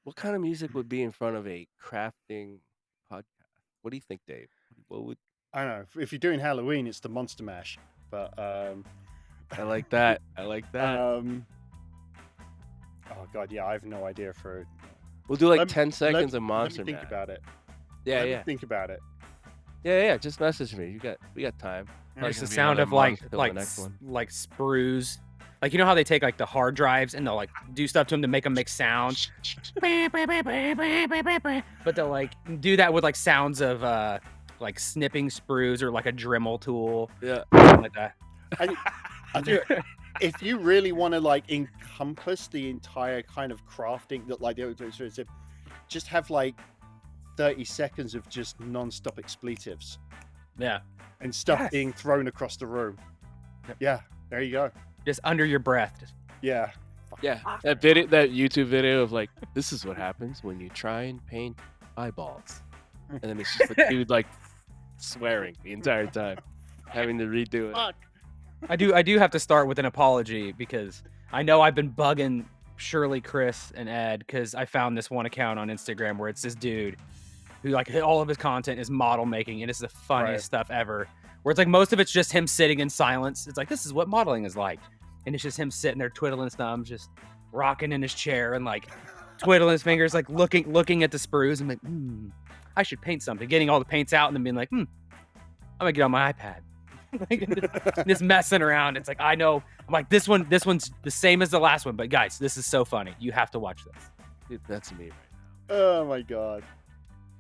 What kind of music would be in front of a crafting podcast? What do you think, Dave? What would I don't know. If you're doing Halloween, it's the Monster Mash. But I like that? I like that. oh god, yeah, I have no idea for. We'll do like Let me- 10 seconds of Let Monster me think Mash. about it. Yeah, Let me yeah, think about it. yeah. Just message me. We got time. Probably There's the gonna be sound another of like month till the next one. like sprues. Like, you know how they take like the hard drives and they'll like do stuff to them to make them make sound. But they'll like do that with like sounds of like snipping sprues or like a Dremel tool. Yeah. Something like that. I do. If you really want to like encompass the entire kind of crafting that like just have like 30 seconds of just non-stop expletives Yeah. and stuff Yes. being thrown across the room. Yep. Yeah, there you go. Just under your breath. Just Yeah. Yeah. That YouTube video of like, this is what happens when you try and paint eyeballs. And then it's just a dude like swearing the entire time, having to redo it. Fuck. I do have to start with an apology because I know I've been bugging Shirley, Chris, and Ed because I found this one account on Instagram where it's this dude who like all of his content is model making, and it's the funniest stuff ever. Where it's like most of it's just him sitting in silence. It's like, this is what modeling is like, and it's just him sitting there twiddling his thumbs, just rocking in his chair and like twiddling his fingers, like looking at the sprues and like, I should paint something. Getting all the paints out and then being like, I'm gonna get on my iPad. Like, just messing around. It's like, I know. I'm like, this one's the same as the last one, but guys, this is so funny. You have to watch this. Dude, that's me right Oh my god.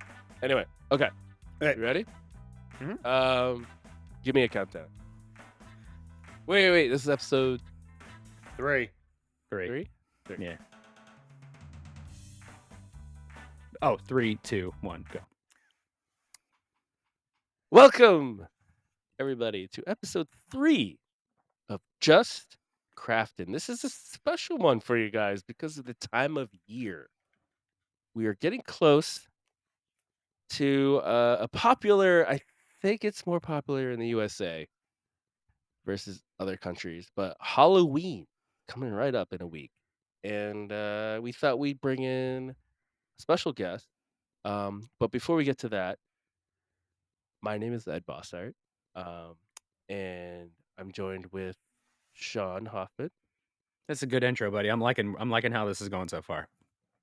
now. Anyway, okay. Okay. You ready? Mhm. Give me a countdown. Wait. This is episode 3. 3. Yeah. Oh, 3, 2, 1, go. Welcome, everybody, to episode 3 of Just Craftin. This is a special one for you guys because of the time of year. We are getting close to a popular, I think it's more popular in the USA versus other countries, but Halloween coming right up in a week. And we thought we'd bring in a special guest. But before we get to that, my name is Ed Bossart, and I'm joined with Shawn Hoffman. That's a good intro, buddy. I'm liking how this is going so far.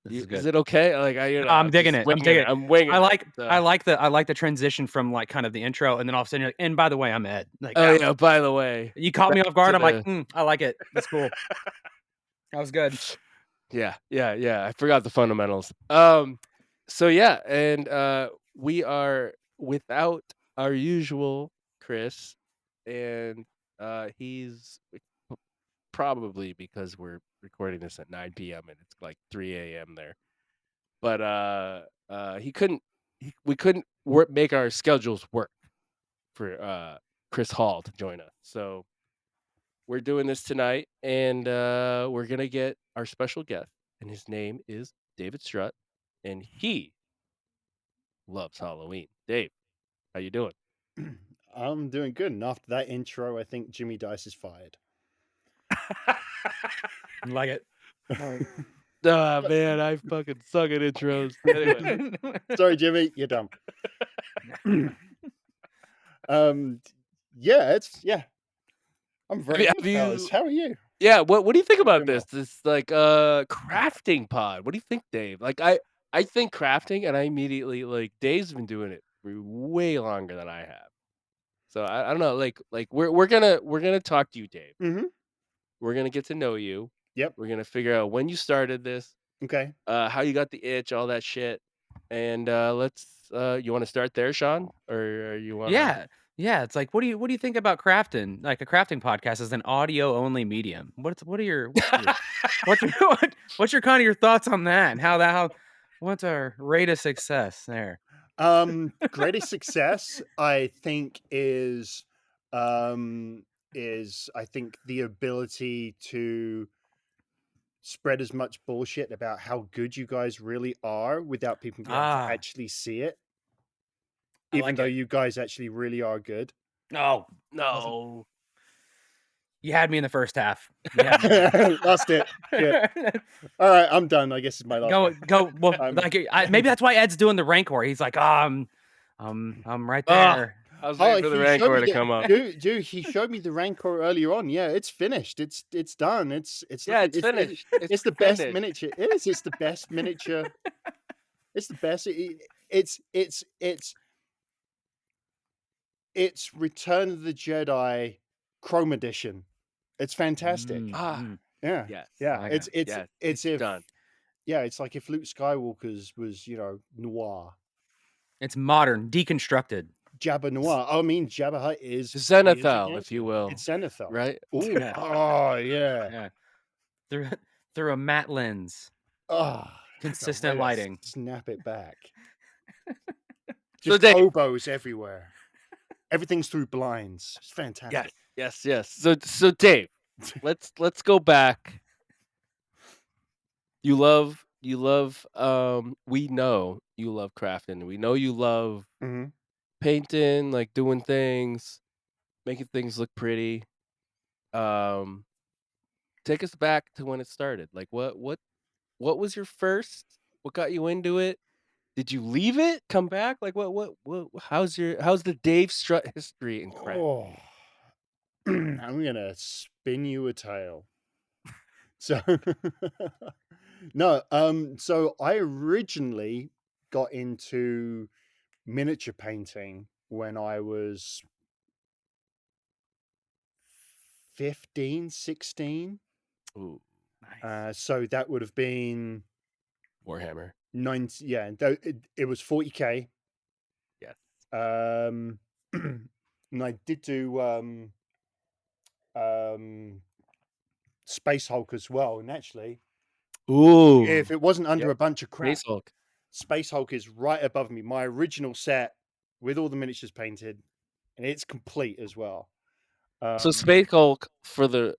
This is good. Is it okay? Like I'm digging it. I'm digging it. I'm winging I like it, so. I like the transition from like kind of the intro, and then all of a sudden you're like, and by the way, I'm Ed. Like, Oh yeah, by the way. you caught me off guard. to I'm like, I like it. That's cool. That was good. Yeah. I forgot the fundamentals. So yeah, and we are without our usual Chris, and he's probably because we're recording this at 9 p.m. and it's like 3 a.m. there. But we couldn't make our schedules work for Chris Hall to join us. So we're doing this tonight, and we're gonna get our special guest, and his name is David Strutt, and he loves Halloween. Dave, how you doing? I'm doing good. And after that intro, I think Jimmy Dice is fired. Like it. Oh man, I fucking suck at intros. Anyway. Sorry, Jimmy, you're dumb. Yeah. I'm very Have good, you- fellas. How are you? Yeah, what do you think about Doing this? This like crafting pod. What do you think, Dave? Like I think crafting, and I immediately like Dave's been doing it for way longer than I have. So I don't know, like we're gonna talk to you, Dave. Mhm. We're gonna get to know you. Yep. We're gonna figure out when you started this, Okay. how you got the itch, all that shit. And let's you want to start there, Shawn, or you want? Yeah. It's like, what do you think about crafting? Like a crafting podcast is an audio only medium. What's your kind of your thoughts on that? And what's our rate of success there? Greatest success, I think, is I think the ability to spread as much bullshit about how good you guys really are without people being able to actually see it. Even though you guys actually really are good. No. No. You had me in the first half. You had me there. Lost it. Shit. All right, I'm done. I guess it's my last Go one. go. Well, Um, like maybe that's why Ed's doing the rancor. He's like, I'm right Ah, there. I was Oh, waiting for the he showed Rancor me to come up. dude, he showed me the Rancor earlier on. Yeah, it's finished. It's done. It's Yeah, looking it's finished. It's it's the best finished. miniature. It is. It's the best miniature. It's the best. It's Return of the Jedi Chrome Edition. It's fantastic. Ah, Yeah, yes. yeah. I It's got it's Yes, it's it's if done. yeah, it's like if Luke Skywalker's was noir. It's modern, deconstructed. Jabba noir. I mean, Jabba Hutt is he is a Zenithal, if gangster. you will. It's Zenithal. Right? Ooh, Yeah. oh yeah. Yeah. Through through a matte lens, Oh, consistent lighting. snap it back. So Just Dave, hobos everywhere. Everything's through blinds. It's yes, fantastic. yes. So Dave, let's go back. You love we know you love crafting. We know you love Mhm. painting, like doing things, making things look pretty. Um Take us back to when it started. Like what was your first? What got you into it? Did you leave it? Come back? Like what how's the Dave Strut history in craft? Oh, I'm gonna spin you a tale. So, no, so I originally got into miniature painting when I was 15, 16. Ooh, Nice. So that would have been Warhammer. 90, yeah, it was 40K. Yes. And I did do um Space Hulk as well. And actually, Ooh. if it wasn't under Yeah. a bunch of crap, Space Hulk. Space Hulk is right above me. My original set with all the miniatures painted, and it's complete as well. So Space Hulk, for the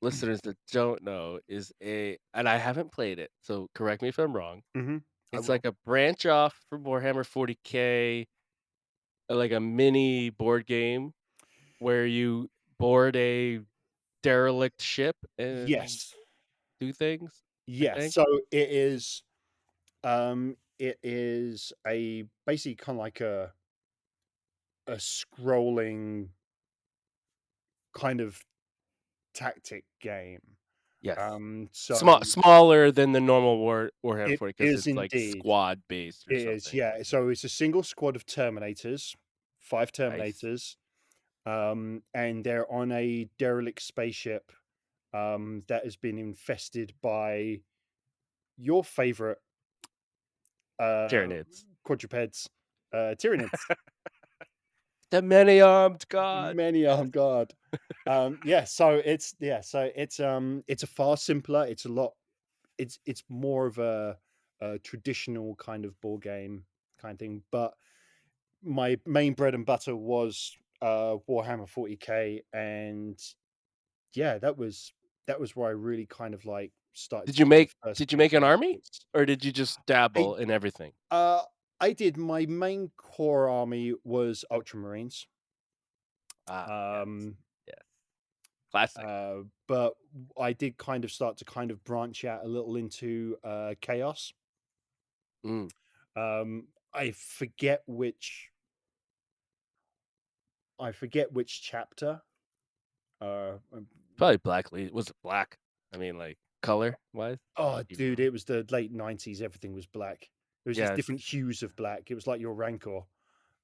listeners that don't know, is and I haven't played it, so correct me if I'm wrong. Mhm, I It's will. like a branch off from Warhammer 40K, like a mini board game where you board a derelict ship and Yes, do things, I yes. think? So it is a basically kind of like a scrolling kind of tactic game. Yes. So Smaller than the normal Warhammer it 40 because is it's, like, indeed. squad based or It is, something. yeah. So it's a single squad of Terminators, 5 Nice. Terminators, and they're on a derelict spaceship that has been infested by your favorite Tyranids. quadrupeds, Tyranids. The many-armed god. Many armed guard. It's a far simpler. It's a lot. It's more of a traditional kind of board game kind of thing. But my main bread and butter was Warhammer 40K, and yeah, that was where I really kind of like started Did to you do my make first did you make an painting. army? Or did you just I dabble in everything? uh I did my main core army was Ultramarines. Ah, yes. Um Yes. Classic. but I did kind of start to kind of branch out a little into chaos. Mm. I forget which chapter. Probably Black was it black? I mean, like, color-wise? Oh, You dude, it was the late 90s. Everything was black. It was just Yes. different hues of black. It was like your Rancor.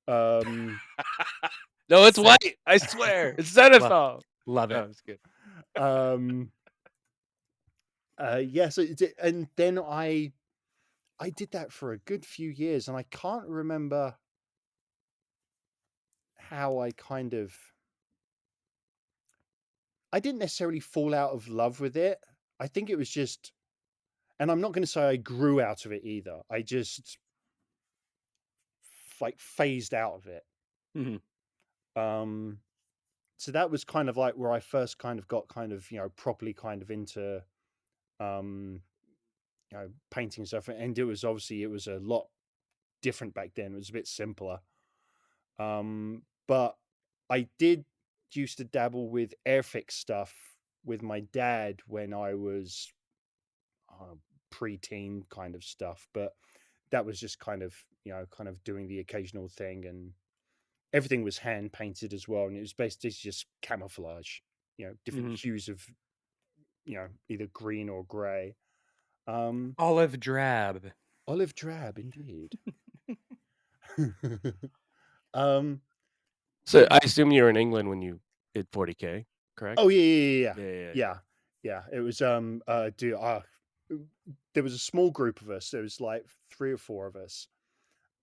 Um, No, it's Sick. white, I swear. It's Love, Zenithal. love No, it. it's good. um, yeah. So, and then I did that for a good few years, and I can't remember how I didn't necessarily fall out of love with it. I think it was just, and I'm not going to say I grew out of it either. I just like phased out of it. Mhm. Um, so that was kind of like where I first kind of got kind of properly kind of into um painting and stuff, and it was a lot different back then. It was a bit simpler, but I did used to dabble with Airfix stuff with my dad when I was preteen kind of stuff, but that was just kind of doing the occasional thing, and everything was hand painted as well, and it was basically just camouflage, different hues of either green or gray. Olive drab. Olive drab, indeed. um, So I assume you were in England when you did 40K, correct? oh yeah. Yeah. It was there was a small group of us. There was like 3 or 4 of us,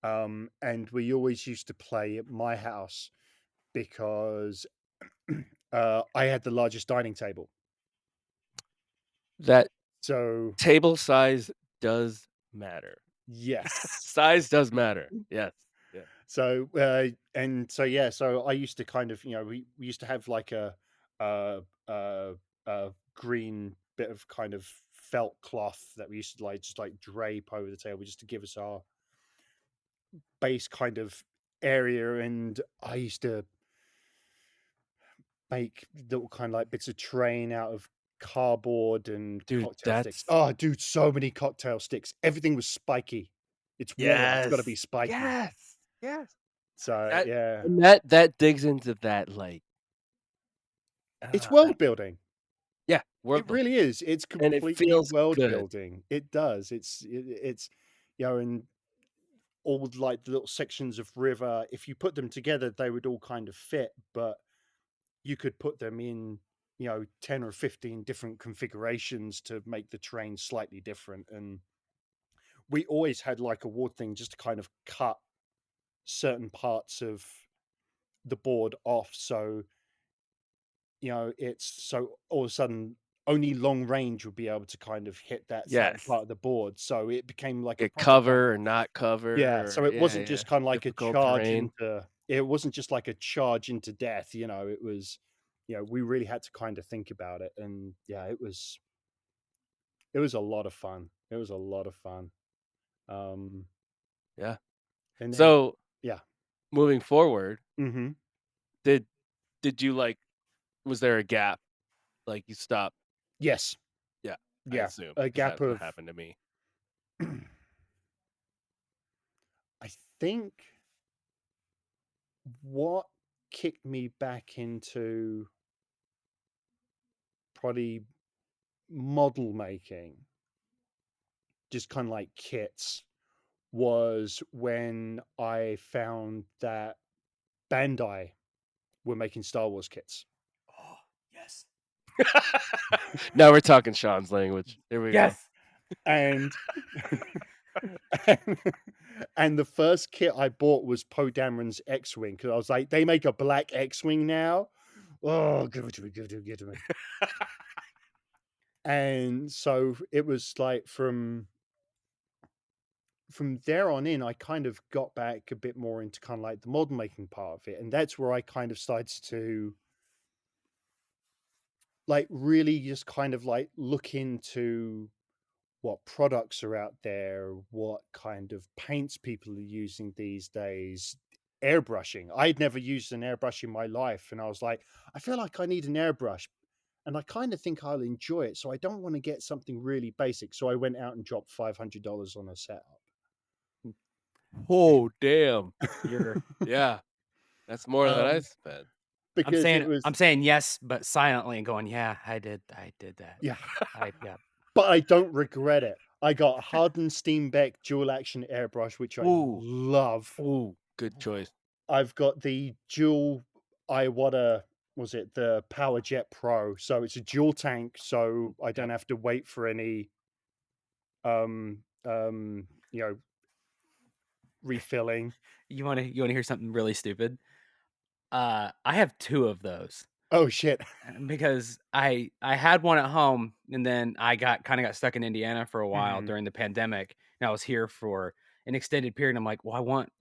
and we always used to play at my house because I had the largest dining table. That So table size does matter. yes. Size does matter. Yes. Yeah. So so I used to kind of, we used to have like a uh green bit of kind of felt cloth that we used to like just like drape over the table just to give us our base kind of area, and I used to make little kind of like bits of train out of cardboard and Dude, cocktail sticks. that's Oh, dude, so many cocktail sticks. Everything was spiky. It's water. It's got to be yes. spiky. Yes. So That yeah, and that digs into that, like, it's that world building. yeah, world It building. really is. It's And it completely feels world good. building. It does. It's and all like the little sections of river. If you put them together, they would all kind of fit, but you could put them in 10 or 15 different configurations to make the train slightly different. And we always had like a wood thing just to kind of cut certain parts of the board off, so it's so all of a sudden only long range would be able to kind of hit that certain Yes. part of the board, so it became like a Like proper kind cover of or not yeah, cover so or it wasn't yeah. just kind of like a Difficult charge terrain. into it wasn't just like a charge into death, it was we really had to kind of think about it, and yeah, it was a lot of fun. It was a lot of fun. Um, Yeah. and then So, yeah. moving forward, Hmm. did did you, like was there a gap? Like, you stopped? Yes. Yeah, I Yeah. assume A because gap that's what of happened to me. I think what kicked me back into probably model making, just kind of like kits, was when I found that Bandai were making Star Wars kits. Oh, yes. Now we're talking Sean's language. Here we go. Yes. And and, and the first kit I bought was Poe Dameron's X-Wing, because I was like, they make a black X-Wing now. Oh, give it to me, give it to me, give it to me. And so it was like from there on in, I kind of got back a bit more into kind of like the model making part of it. And that's where I kind of started to like really just kind of like look into what products are out there, what kind of paints people are using these days, airbrushing. I'd never used an airbrush in my life, and I was like, I feel like I need an airbrush, and I kind of think I'll enjoy it, so I don't want to get something really basic. So I went out and dropped $500 on a setup. Oh, damn. You're Yeah, that's more than I um, spent. because it was I'm saying yes, but silently and going, yeah, I did that. yeah, Yeah. but I don't regret it. I got Harden Steenbeck dual action airbrush, which I Ooh. love. Ooh, good choice. I've got the dual Iwata, was it the Power Jet Pro? So it's a dual tank, so I don't have to wait for any um um you know refilling. You wanna hear something really stupid? I have 2 of those. Oh shit. Because I had one at home, and then I got stuck in Indiana for a while Mhm. during the pandemic, and I was here for an extended period. I'm like, well, I want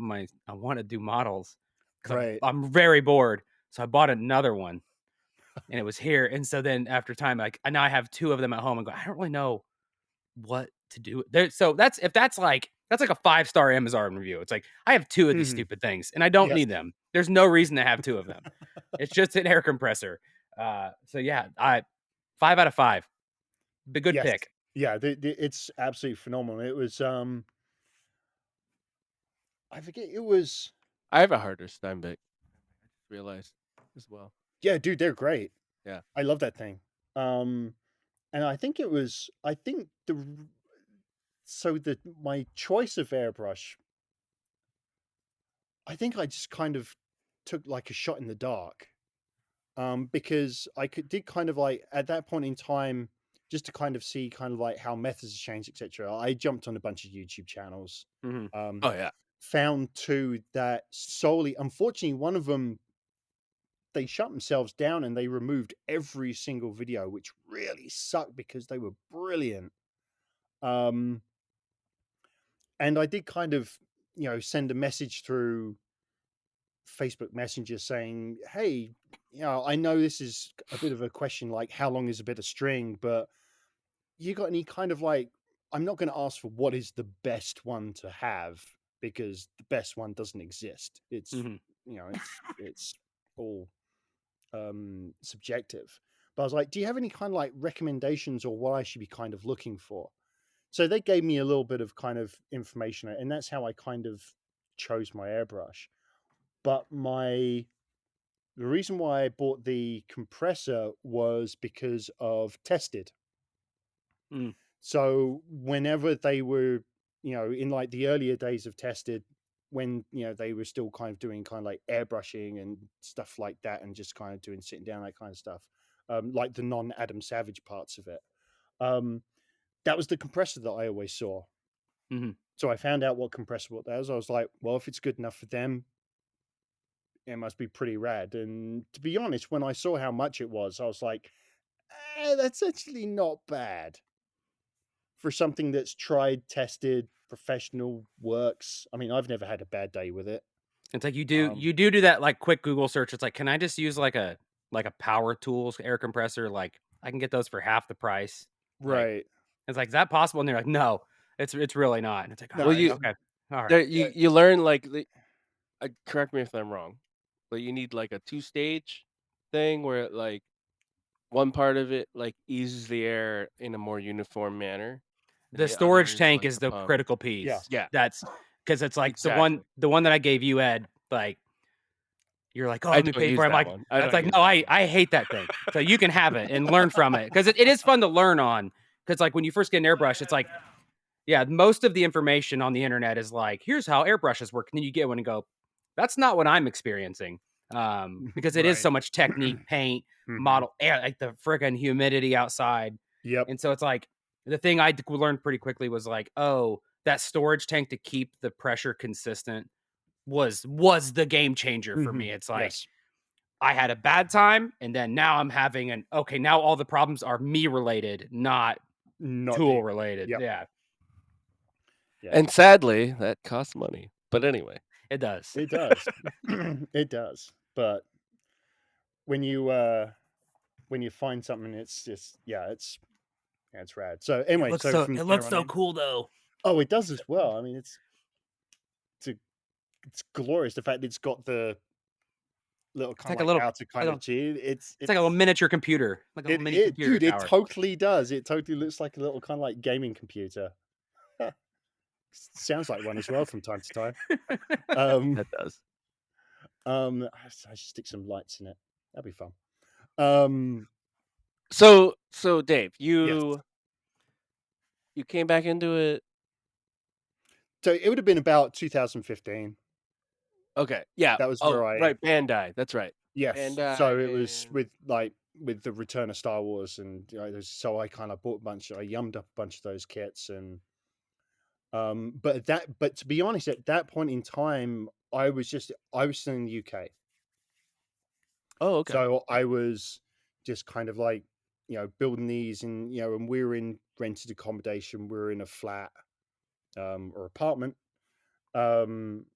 to do models because Right. I'm very bored. So I bought another one, and it was here. And so then after time, like now I have 2 of them at home. And go, I don't really know what to do. There, so that's if that's like That's like a 5-star Amazon review. It's like, I have 2 of these Mhm. stupid things and I don't Yes. need them. There's no reason to have 2 of them. It's just an air compressor. So yeah, I 5 out of 5. The good Yes. pick. Yeah, it's absolutely phenomenal. It was, I forget, it was I have a harder Steinbeck. I just realized as well. yeah, dude, they're great. Yeah. I love that thing. Um, and I think my choice of airbrush, I think I just kind of took like a shot in the dark. Because did kind of like at that point in time, just to kind of see kind of like how methods have changed, etc. I jumped on a bunch of YouTube channels, Mhm. um, Oh yeah. found two that solely, unfortunately, one of them they shut themselves down and they removed every single video, which really sucked because they were brilliant. Um, and I did kind of, send a message through Facebook Messenger saying, "Hey, I know this is a bit of a question, like how long is a bit of string, but you got any kind of like, I'm not going to ask for what is the best one to have because the best one doesn't exist. It's, Mhm. it's all subjective. But I was like, do you have any kind of like recommendations or what I should be kind of looking for? So they gave me a little bit of kind of information, and that's how I kind of chose my airbrush. But the reason why I bought the compressor was because of tested. Mm. So whenever they were, in like the earlier days of tested, when they were still kind of doing kind of like airbrushing and stuff like that, and just kind of doing sitting down that kind of stuff, like the non-Adam Savage parts of it. Um, that was the compressor that I always saw. Mhm. So I found out what compressor what that was. I was like, well, if it's good enough for them, it must be pretty rad. And to be honest, when I saw how much it was, I was like, that's actually not bad for something that's tried, tested, professional, works. I mean, I've never had a bad day with it. It's like Um, you do that, like, quick Google search. It's like, "Can I just use, like a power tools air compressor? Like, I can get those for half the price." Like, right. it's like, "Is that possible?" And they're like, "No, it's really not." And it's like, No, Well, "Alright, you okay. there Alright." you learn like correct me if I'm wrong, but you need like a two-stage thing where like one part of it like eases the air in a more uniform manner, and The the other storage is tank like is the the pump. critical yeah. piece. Yeah, That's because it's like exactly. the one that I gave you, Ed, like, you're like, "Oh, I let me don't pay for use it." I'm that like, one. I that's don't like, use "No, that one. I hate that thing." So you can have it and learn from it because it is fun to learn on. Because like, when you first get an airbrush, it's like, yeah, most of the information on the internet is like, "Here's how airbrushes work," and then you get one and go, "That's not what I'm experiencing." Because it is Right. so much technique, paint, Hmm. model, air, like the friggin' humidity outside, Yep. and so it's like the thing learned pretty quickly was like, oh, that storage tank to keep the pressure consistent was the game changer for Hmm. me. It's like Yes. I had a bad time, and then now I'm having an okay. Now all the problems are me related, not Not tool the. related. Yep. Yeah, Yeah. And sadly, that costs money. But anyway. it does. It does. It does. But when you uh when you find something, it's just yeah, it's rad. So anyway, so from It there looks on so in, cool though. oh, it does as well. I mean, it's a, it's glorious. The fact that it's got the little It's kind of like a like little, outer kind of G. It's it's like a little miniature computer, like a little mini computer dude, it tower. totally does. It totally looks like a little kind of like gaming computer. Sounds like one as well from time to time. Um, That does. I should stick some lights in it. That'd be fun. Um, So Dave, yes. you came back into it. So it would have been about 2015. Okay. Yeah. That was Oh, where I right, Bandai. That's right. yes. So it was And with the return of Star Wars, and so I kind of bought a bunch. I yummed up a bunch of those kits, and but to be honest, at that point in time, I was still in the UK. oh, okay. So I was just kind of like, building these, and and we were in rented accommodation. We were in a flat or apartment. Um,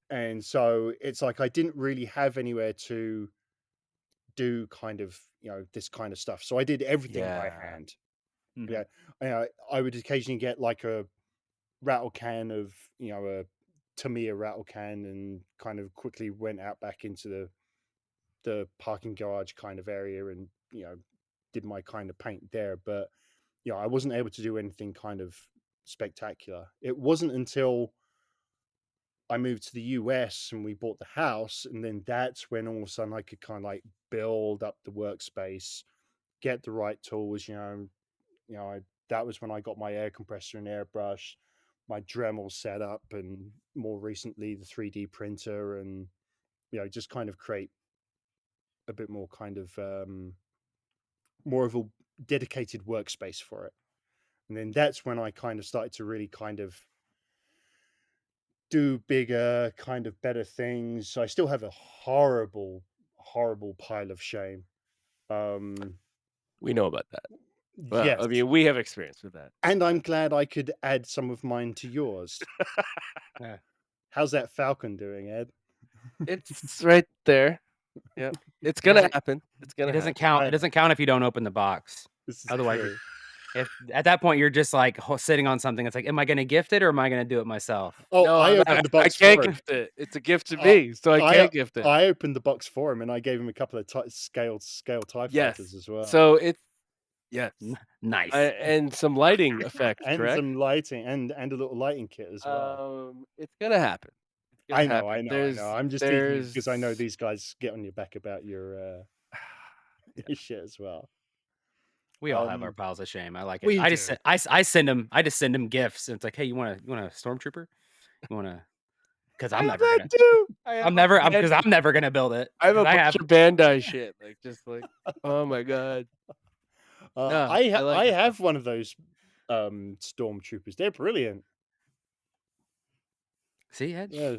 and so it's like I didn't really have anywhere to do kind of, this kind of stuff. So I did everything by Yeah. hand. Mhm. Yeah. I would occasionally get like rattle can of, a Tamiya rattle can, and kind of quickly went out back into the parking garage kind of area, and did my kind of paint there. But I wasn't able to do anything kind of spectacular. It wasn't until I moved to the US and we bought the house, and then that's when all of a sudden I could kind of like build up the workspace, get the right tools. That was when I got my air compressor and airbrush, my Dremel set up, and more recently the 3D printer, and just kind of create a bit more kind of more of a dedicated workspace for it. And then that's when I kind of started to really kind of do bigger, kind of better things. I still have a horrible, horrible pile of shame. We know about that. Well, I Yes. mean, we have experience with that. And I'm glad I could add some of mine to yours. Yeah. How's that falcon doing, Ed? It's right there. Yep. It's gonna happen. It's It gonna doesn't happen. count. It doesn't count if you don't open the box. This is Otherwise, true. if at that point you're just like sitting on something, it's like, am I going to gift it or am I going to do it myself? Oh, No, I I'm not. opened the I box can't for him. gift it. It's a gift to me, so I can't gift it. I opened the box for him, and I gave him a couple of scale TIE Yes. fighters as well. So it's yes, Nice. and some lighting effects, and correct? some lighting, and a little lighting kit as well. It's gonna happen. It's gonna I know. happen. I'm just teasing you because I know there's- these guys get on your back about your your shit as well. We all have our piles of shame. I like it. we I do. just I send them gifts, and it's like, hey, you want a stormtrooper? You want to? Because I I'm have never that gonna. too. I'm never gonna build it. I have a 'cause bunch of Bandai shit, like just like, oh my god. No, I like it. have one of those stormtroopers. They're brilliant. See, Ed? Yeah.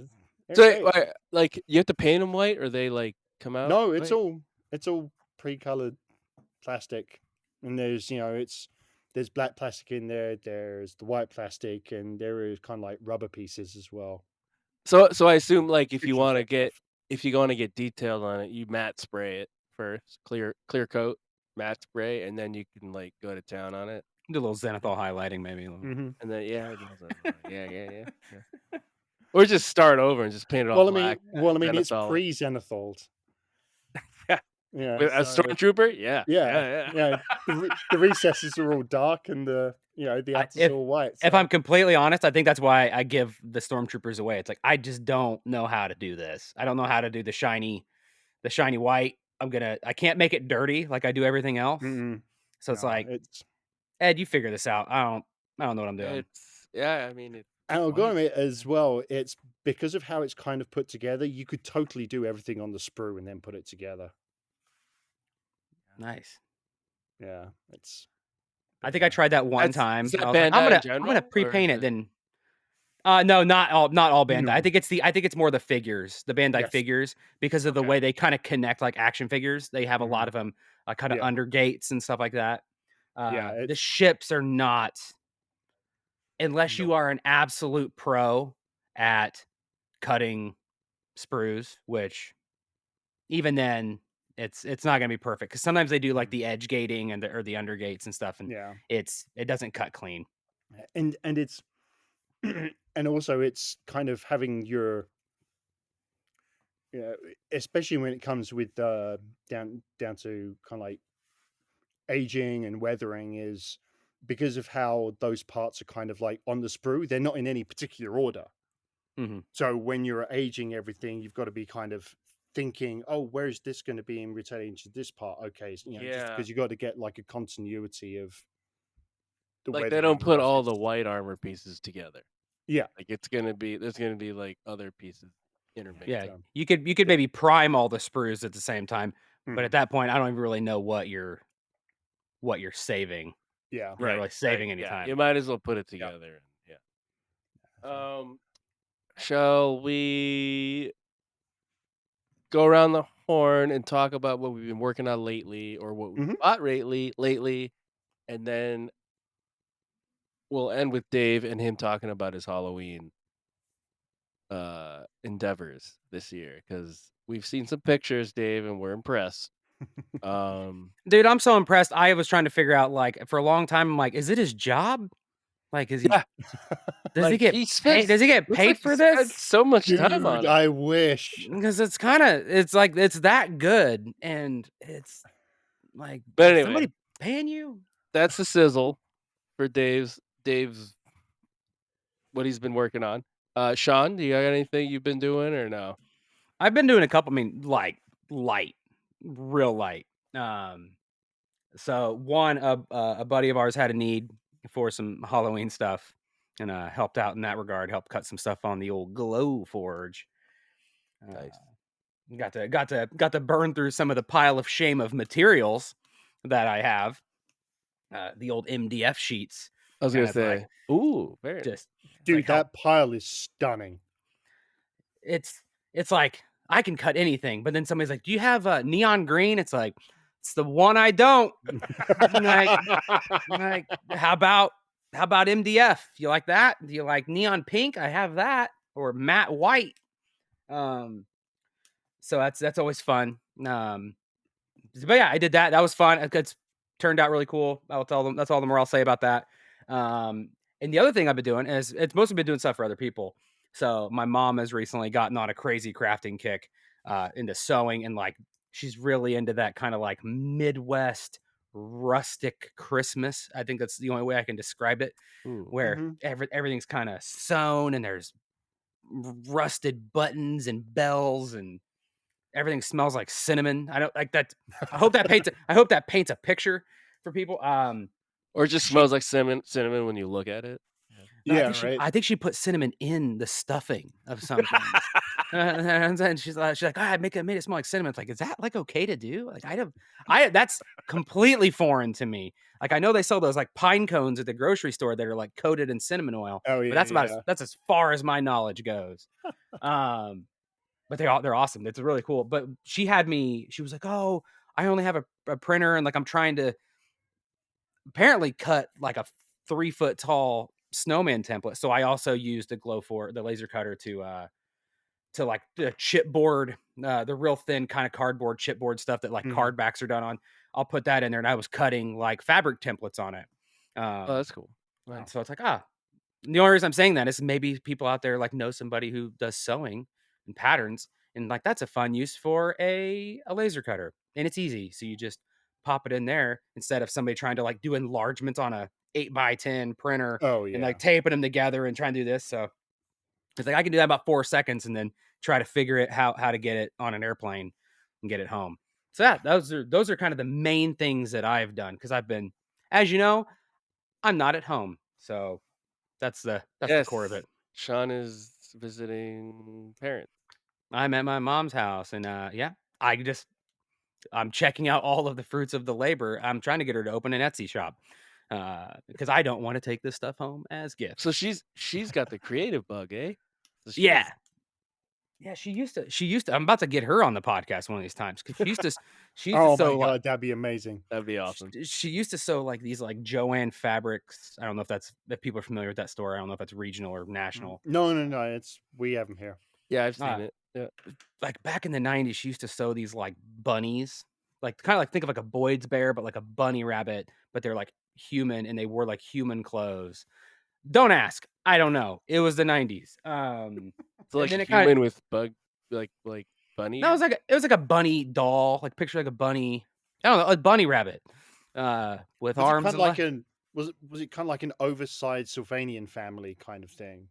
they're So great. like you have to paint them white, or they like come out? No, it's white? all pre-colored plastic, and there's there's black plastic in there. There's the white plastic, and there is kind of like rubber pieces as well. So I assume like if you Friction want to effect get detailed on it, you matte spray it first, clear coat, matte spray, and then you can like go to town on it. Do a little zenithal highlighting, maybe. And then yeah. Or just start over and just paint it all black. It's Zenithal. pre-zenithal. Yeah. Yeah, With a stormtrooper? Yeah. The recesses are all dark, and the outer's all white. If so- I'm completely honest, I think that's why I give the stormtroopers away. It's like I just don't know how to do this. I don't know how to do the shiny white. I can't make it dirty like I do everything else. So it's like, Ed, you figure this out. I don't know what I'm doing. I mean, and I'll go on it as well. It's because of how it's kind of put together. You could totally do everything on the sprue and then put it together. Nice. Yeah, it's. I think I tried that one time. Is that I was like, Bandai I'm gonna General, pre-paint or it is then. No, not all Bandai. No. I think it's more the figures, the Bandai Yes. figures, because of the Okay. way they kind of connect like action figures. They have a lot of them kind of under gates and stuff like that. The ships are not, unless you are an absolute pro at cutting sprues, which even then it's not gonna be perfect because sometimes they do like the edge gating and or the under gates and stuff, and it doesn't cut clean. And it's and also it's kind of having your especially when it comes with down to kind of like aging and weathering, is because of how those parts are kind of like on the sprue, they're not in any particular order. So when you're aging everything, you've got to be kind of thinking, oh, where is this going to be in relating to this part? Okay, just because you got to get like a continuity of the like they don't put all the white armor pieces together. Yeah, like there's gonna be like other pieces intermixed. Yeah, you could maybe prime all the sprues at the same time, but at that point, I don't even really know what you're saving. Yeah, you're not really saving any time. You might as well put it together. Yeah. Shall we go around the horn and talk about what we've been working on lately, or what we bought lately, and then we'll end with Dave and him talking about his Halloween endeavors this year, because we've seen some pictures, Dave, and we're impressed. Dude, I'm so impressed. I was trying to figure out, like, for a long time, I'm like, is it his job? Like, is he? Yeah, Does he like, get he paid? spends Does he get looks like paid he for spent this? so much time Dude, on it. I wish. Because it's kind of it's like it's that good, and it's like But is anyway, somebody paying you? that's the sizzle for Dave's what he's been working on. Shawn, do you got anything you've been doing or no? I've been doing a couple. I mean, like light, real light. So one, a buddy of ours had a need for some Halloween stuff, and helped out in that regard. Helped cut some stuff on the old glow forge. Uh, Nice. got to burn through some of the pile of shame of materials that I have. The old MDF sheets, I was and gonna it's like say, ooh, very nice. just it's like Dude, how that pile is stunning. it's like I can cut anything, but then somebody's like, "Do you have neon green?" It's like it's the one I don't. like, like how about MDF? You like that? Do you like neon pink? I have that, or matte white. Um, so that's always fun. But yeah, I did that. That was fun. It's turned out really cool. I'll tell them. That's all the more I'll say about that. And the other thing I've been doing is it's mostly been doing stuff for other people. So my mom has recently gotten on a crazy crafting kick, into sewing, and like she's really into that kind of like Midwest rustic Christmas. I think that's the only way I can describe it, Ooh. where Mhm. everything's kind of sewn and there's rusted buttons and bells and everything smells like cinnamon. I don't like that. I hope that paints a picture for people. Or it just She smells like cinnamon when you look at it. no, Yeah, right. I think she put cinnamon in the stuffing of some things. And then she's like, I made it smell like cinnamon. It's like, is that like okay to do? Like, that's completely foreign to me. Like, I know they sell those like pine cones at the grocery store that are like coated in cinnamon oil, Oh, but yeah, yeah. that's as far as my knowledge goes. But they're awesome. It's really cool. But she was like, oh, I only have a printer, and like I'm trying to apparently cut like a 3 foot tall snowman template. So I also used the laser cutter to like the chipboard, the real thin kind of cardboard chipboard stuff that like Mhm. card backs are done on. I'll put that in there, and I was cutting like fabric templates on it. Oh, Um, that's cool. Nice. so it's like, the only reason I'm saying that is maybe people out there like know somebody who does sewing and patterns, and like that's a fun use for a laser cutter, and it's easy. So you just pop it in there instead of somebody trying to like do enlargements on a 8x10 printer Oh, and yeah. like taping them together and trying to do this. So it's like I can do that about 4 seconds and then try to figure it how to get it on an airplane and get it home. So yeah, those are kind of the main things that I've done because I've been, as you know, I'm not at home, so that's the core of Yes. it. Shawn is visiting parents. I'm at my mom's house, and yeah, I'm checking out all of the fruits of the labor. I'm trying to get her to open an Etsy shop because I don't want to take this stuff home as So gifts. she's got the creative bug, eh? So Yeah, yeah. She used to. I'm about to get her on the podcast one of these times because she used to Oh my sew like god, that'd be amazing. that'd be awesome. she used to sew like these like Joanne fabrics. I don't know if people are familiar with that store. I don't know if that's regional or national. No, no, no, we have them here. Yeah, I've Uh, seen it. Yeah. like back in the 90s, she used to sew these like bunnies, like kind of like think of like a Boyd's bear, but like a bunny rabbit, but they're like human and they wore like human clothes. Don't ask. I don't know. It was the 90s. So And like then a it kind of human with bug like bunny. no, it was like a bunny doll, like picture like a bunny. I don't know, a bunny rabbit, with Was it arms kind of and like an was it kind of like an oversized Sylvanian family kind of thing?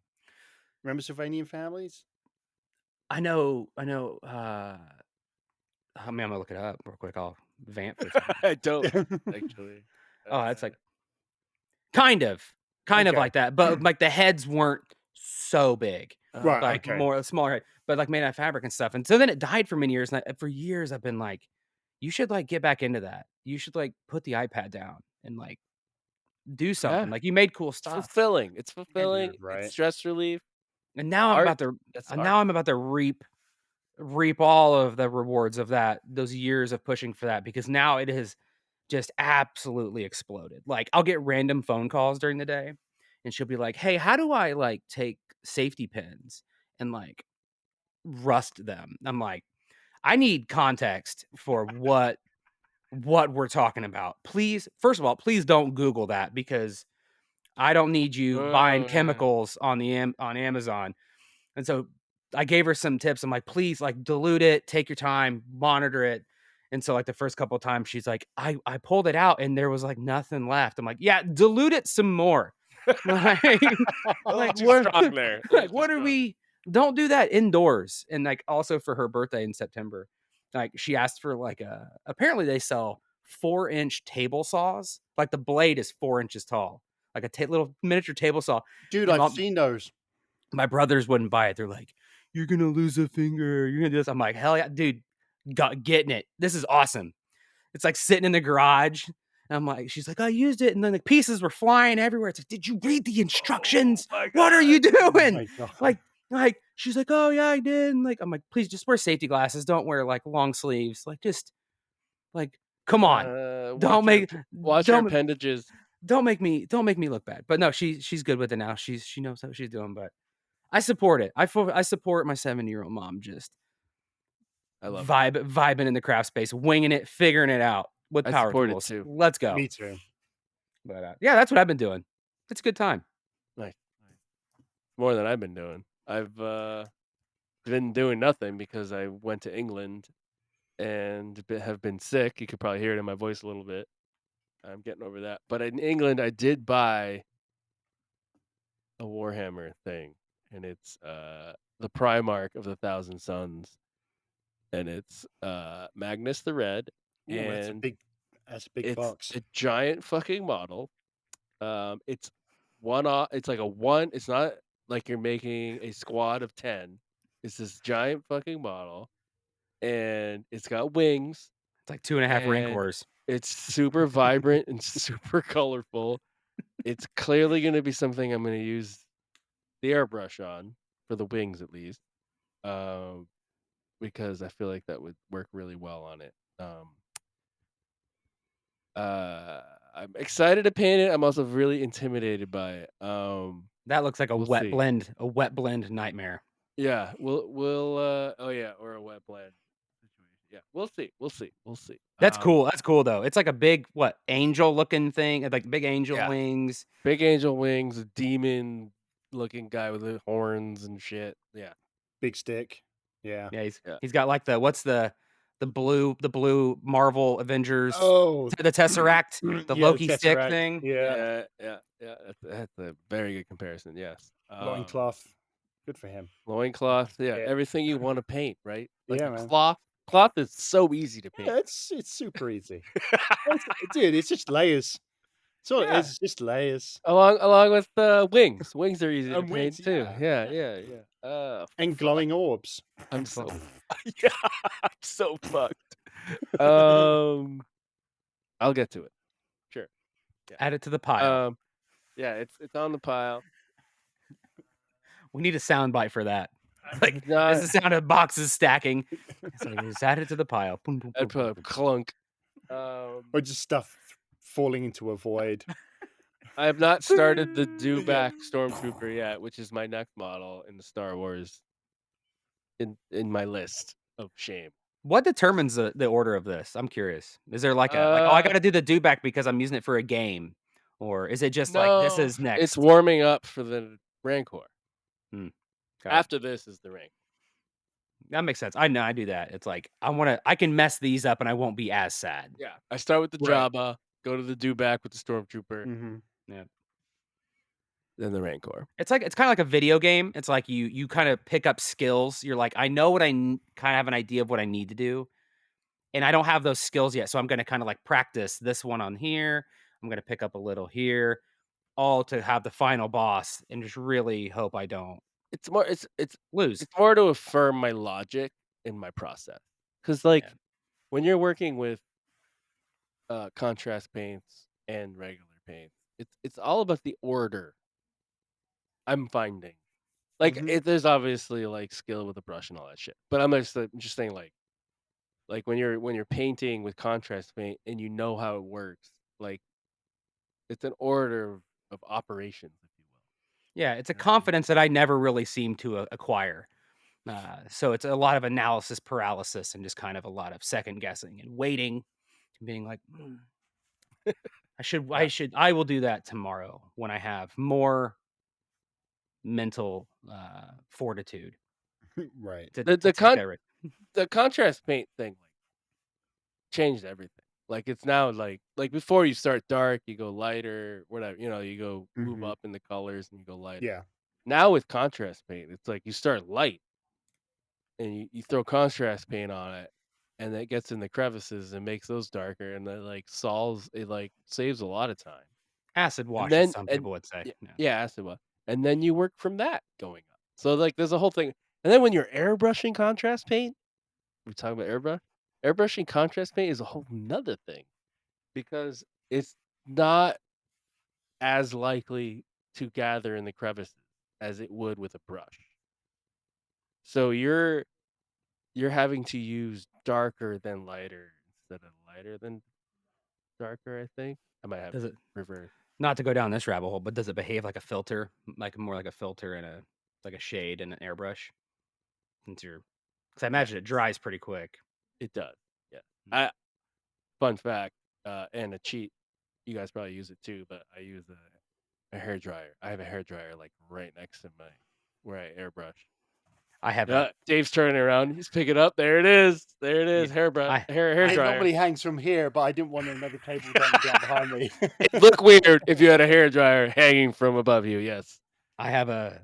Remember Sylvanian families? I know. I mean, I'm gonna look it up real quick. I'll vamp for a second. I don't actually. Oh, that's like kind of Okay. like that, but like the heads weren't so big, Right, like okay. more smaller head, but like made out of fabric and stuff. And so then it died for many years. And for years, I've been like, you should like get back into that. You should like put the iPad down and like do something. Yeah, Like you made cool it's stuff. fulfilling. It's fulfilling. Dude, It's right. stress relief. And now Art. That's art. I'm about to reap all of the rewards of those years of pushing for that because now it has just absolutely exploded. Like I'll get random phone calls during the day and she'll be like, "Hey, how do I like take safety pins and like rust them?" I'm like, "I need context for what we're talking about. Please, first of all, please don't Google that because I don't need you buying Oh, yeah. chemicals on on Amazon. And so I gave her some tips. I'm like, please, like, dilute it, take your time, monitor it. And so, like, the first couple of times, she's like, I pulled it out and there was like nothing left. I'm like, yeah, dilute it some more. Like, A little like too what? strong there. A little Like, too what are strong. we? Don't do that indoors. And like, also for her birthday in September, like, she asked for like apparently they sell 4-inch table saws. Like, the blade is 4 inches tall, like a little miniature table saw. Dude, And I've seen those. my brothers wouldn't buy it. They're like, "You're gonna lose a finger. You're gonna do this." I'm like, "Hell yeah, dude, getting it. This is awesome." It's like sitting in the garage. And I'm like, she's like, "I used it," and then the pieces were flying everywhere. It's like, "Did you read the Oh instructions? my What are you god. Oh doing?" my god. Like she's like, "Oh yeah, I did." And like, I'm like, "Please just wear safety glasses. Don't wear like long sleeves. Like, just like, come on. Watch Don't your make watch your don't appendages. don't make me look bad." But no, she's good with it now. She knows what she's doing. But I support it. I support my 7-year-old mom just I love it. vibing in the craft space, winging it, figuring it out with I power support it tools. too. Let's go. Me too. But yeah, that's what I've been doing. It's a good time. Nice. More than I've been doing. I've been doing nothing because I went to England and have been sick. You could probably hear it in my voice a little bit. I'm getting over that. But in England, I did buy a Warhammer thing, and it's the Primarch of the Thousand Suns, and it's Magnus the Red, Ooh, and that's a big it's box. a giant fucking model. It's one off. It's like a one. It's not like you're making a squad of 10. It's this giant fucking model, and it's got wings, It's like 2.5 and Rancors. it's super vibrant and super colorful. It's clearly going to be something I'm going to use the airbrush on for the wings at least, um, because I feel like that would work really well on it. Um, uh, I'm excited to paint it. I'm also really intimidated by it. That looks like We'll see. a wet blend nightmare. Yeah, oh yeah, or a wet blend situation. Yeah, we'll see. We'll see. We'll see. That's cool. That's cool though. It's like a big angel looking thing, like big angel Yeah, wings. big angel wings, a demon looking guy with the horns and shit. Yeah, Big stick. Yeah. Yeah, yeah. he's got like the blue Marvel Avengers, Oh, the Tesseract, the yeah, the Loki stick Tesseract. thing. Yeah. Yeah. That's a very good comparison. Yes. Loincloth. Good for him. Loincloth. Yeah, Yeah. everything you want to paint, right? Like Yeah, a man. cloth. Cloth is so easy to paint. Yeah, it's super easy. Dude, it's just layers. It's all it Yeah. is, it's just layers. Along with wings. Wings are easy to And wings, paint too. yeah. Yeah. And Fuck. glowing orbs. I'm so yeah. I'm so fucked. Um, I'll get to it. Sure. Add it to the pile. Yeah. It's on the pile. We need a sound bite for that. Like, Not- it's the sound of boxes stacking. It's like, just add it to the pile. Boom, boom, I'd boom, boom, put a boom. clunk. Or just stuff falling into a void. I have not started the Dewback Stormtrooper yet, which is my next model in the Star Wars in my list of shame. What determines the order of this? I'm curious. Is there like oh, I got to do the dewback because I'm using it for a game, or is it just like this No, is next? it's warming up for the Rancor. Got it. After this is the Rancor. That makes sense. I know I do that. It's like I can mess these up and I won't be as sad. Yeah, I start with the Right. Jabba, go to the Dewback with the Stormtrooper, Mm-hmm. Yeah. then the Rancor. It's kind of like a video game. It's like you kind of pick up skills. You're like, I know what kind of have an idea of what I need to do, and I don't have those skills yet. So I'm going to kind of like practice this one on here. I'm going to pick up a little here, all to have the final boss, and just really hope I don't It's more lose. it's more to affirm my logic in my process. Because like Yeah. when you're working with contrast paints and regular paints, it's all about the order I'm finding. Like Mhm. there's obviously like skill with the brush and all that shit. But I'm just saying like when you're painting with contrast paint and you know how it works, like it's an order of operations, if you will. Yeah, it's a You know what I mean? confidence that I never really seem to acquire. So it's a lot of analysis paralysis and just kind of a lot of second guessing and waiting, and being like, I will do that tomorrow when I have more mental fortitude Right. to The take con that risk. the contrast paint thing, like, changed everything. Like, it's now, like, before you start dark, you go lighter, whatever, you go move Mhm. up in the colors and you go lighter. Yeah. Now with contrast paint, it's like you start light and you throw contrast paint on it, and it gets in the crevices and makes those darker, and it, like, saves a lot of time. Acid And washes, then some and people would say. yeah, Yeah. yeah, that's the one. And then you work from that going up. So, like, there's a whole thing. And then when you're airbrushing contrast paint, we talk about airbrushing contrast paint is a whole 'nother thing because it's not as likely to gather in the crevices as it would with a brush. So you're having to use darker than lighter instead of lighter than darker, I think. I might have Does it it reversed. not to go down this rabbit hole, but does it behave like a filter, like more like a filter and a shade and an airbrush? Since you're, because I Yeah, imagine it dries pretty quick. it does. Yeah. Mm. I Fun fact, and a cheat, you guys probably use it too, but I use a hair dryer. I have a hair dryer like right next to my where I airbrush. I have Yeah, Dave's turning around. He's picking up. There it is. There it yeah, is. Hairbrush, I hair It dryer. normally hangs from here, but I didn't want another cable dangling down behind me. It'd look weird if you had a hair dryer hanging from above you. Yes. I have a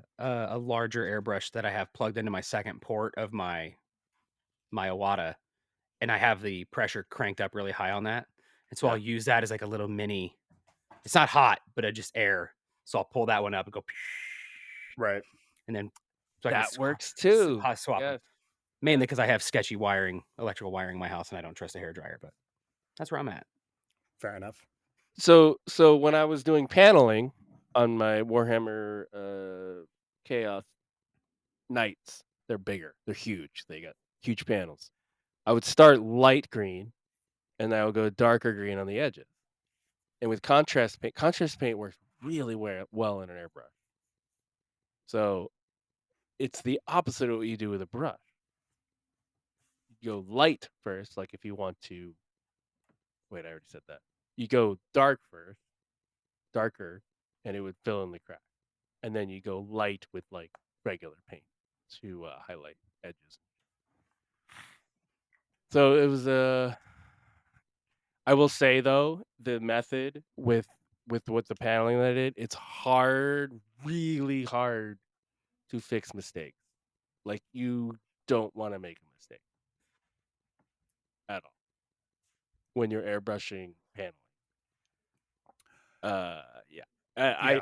larger airbrush that I have plugged into my second port of my Iwata, and I have the pressure cranked up really high on that, and so Yeah. I'll use that as like a little mini. It's not hot, but it just air. So I'll pull that one up and go, Right. and then so I can That works too. swap them. Yes. Mainly because I have sketchy wiring, electrical wiring in my house, and I don't trust a hair dryer. But that's where I'm at. Fair enough. So when I was doing paneling on my Warhammer Chaos Knights, they're bigger. They're huge. They got huge panels. I would start light green and I would go darker green on the edges. And with contrast paint works really well in an airbrush. So it's the opposite of what you do with a brush. You go light first, like if you want to. Wait, I already said that. You go dark first, darker, and it would fill in the crack. And then you go light with like regular paint to highlight edges. So it was I will say though, the method with what the paneling that I did, it's hard, really hard to fix mistakes. Like you don't want to make a mistake at all when you're airbrushing paneling. Yeah. Yeah.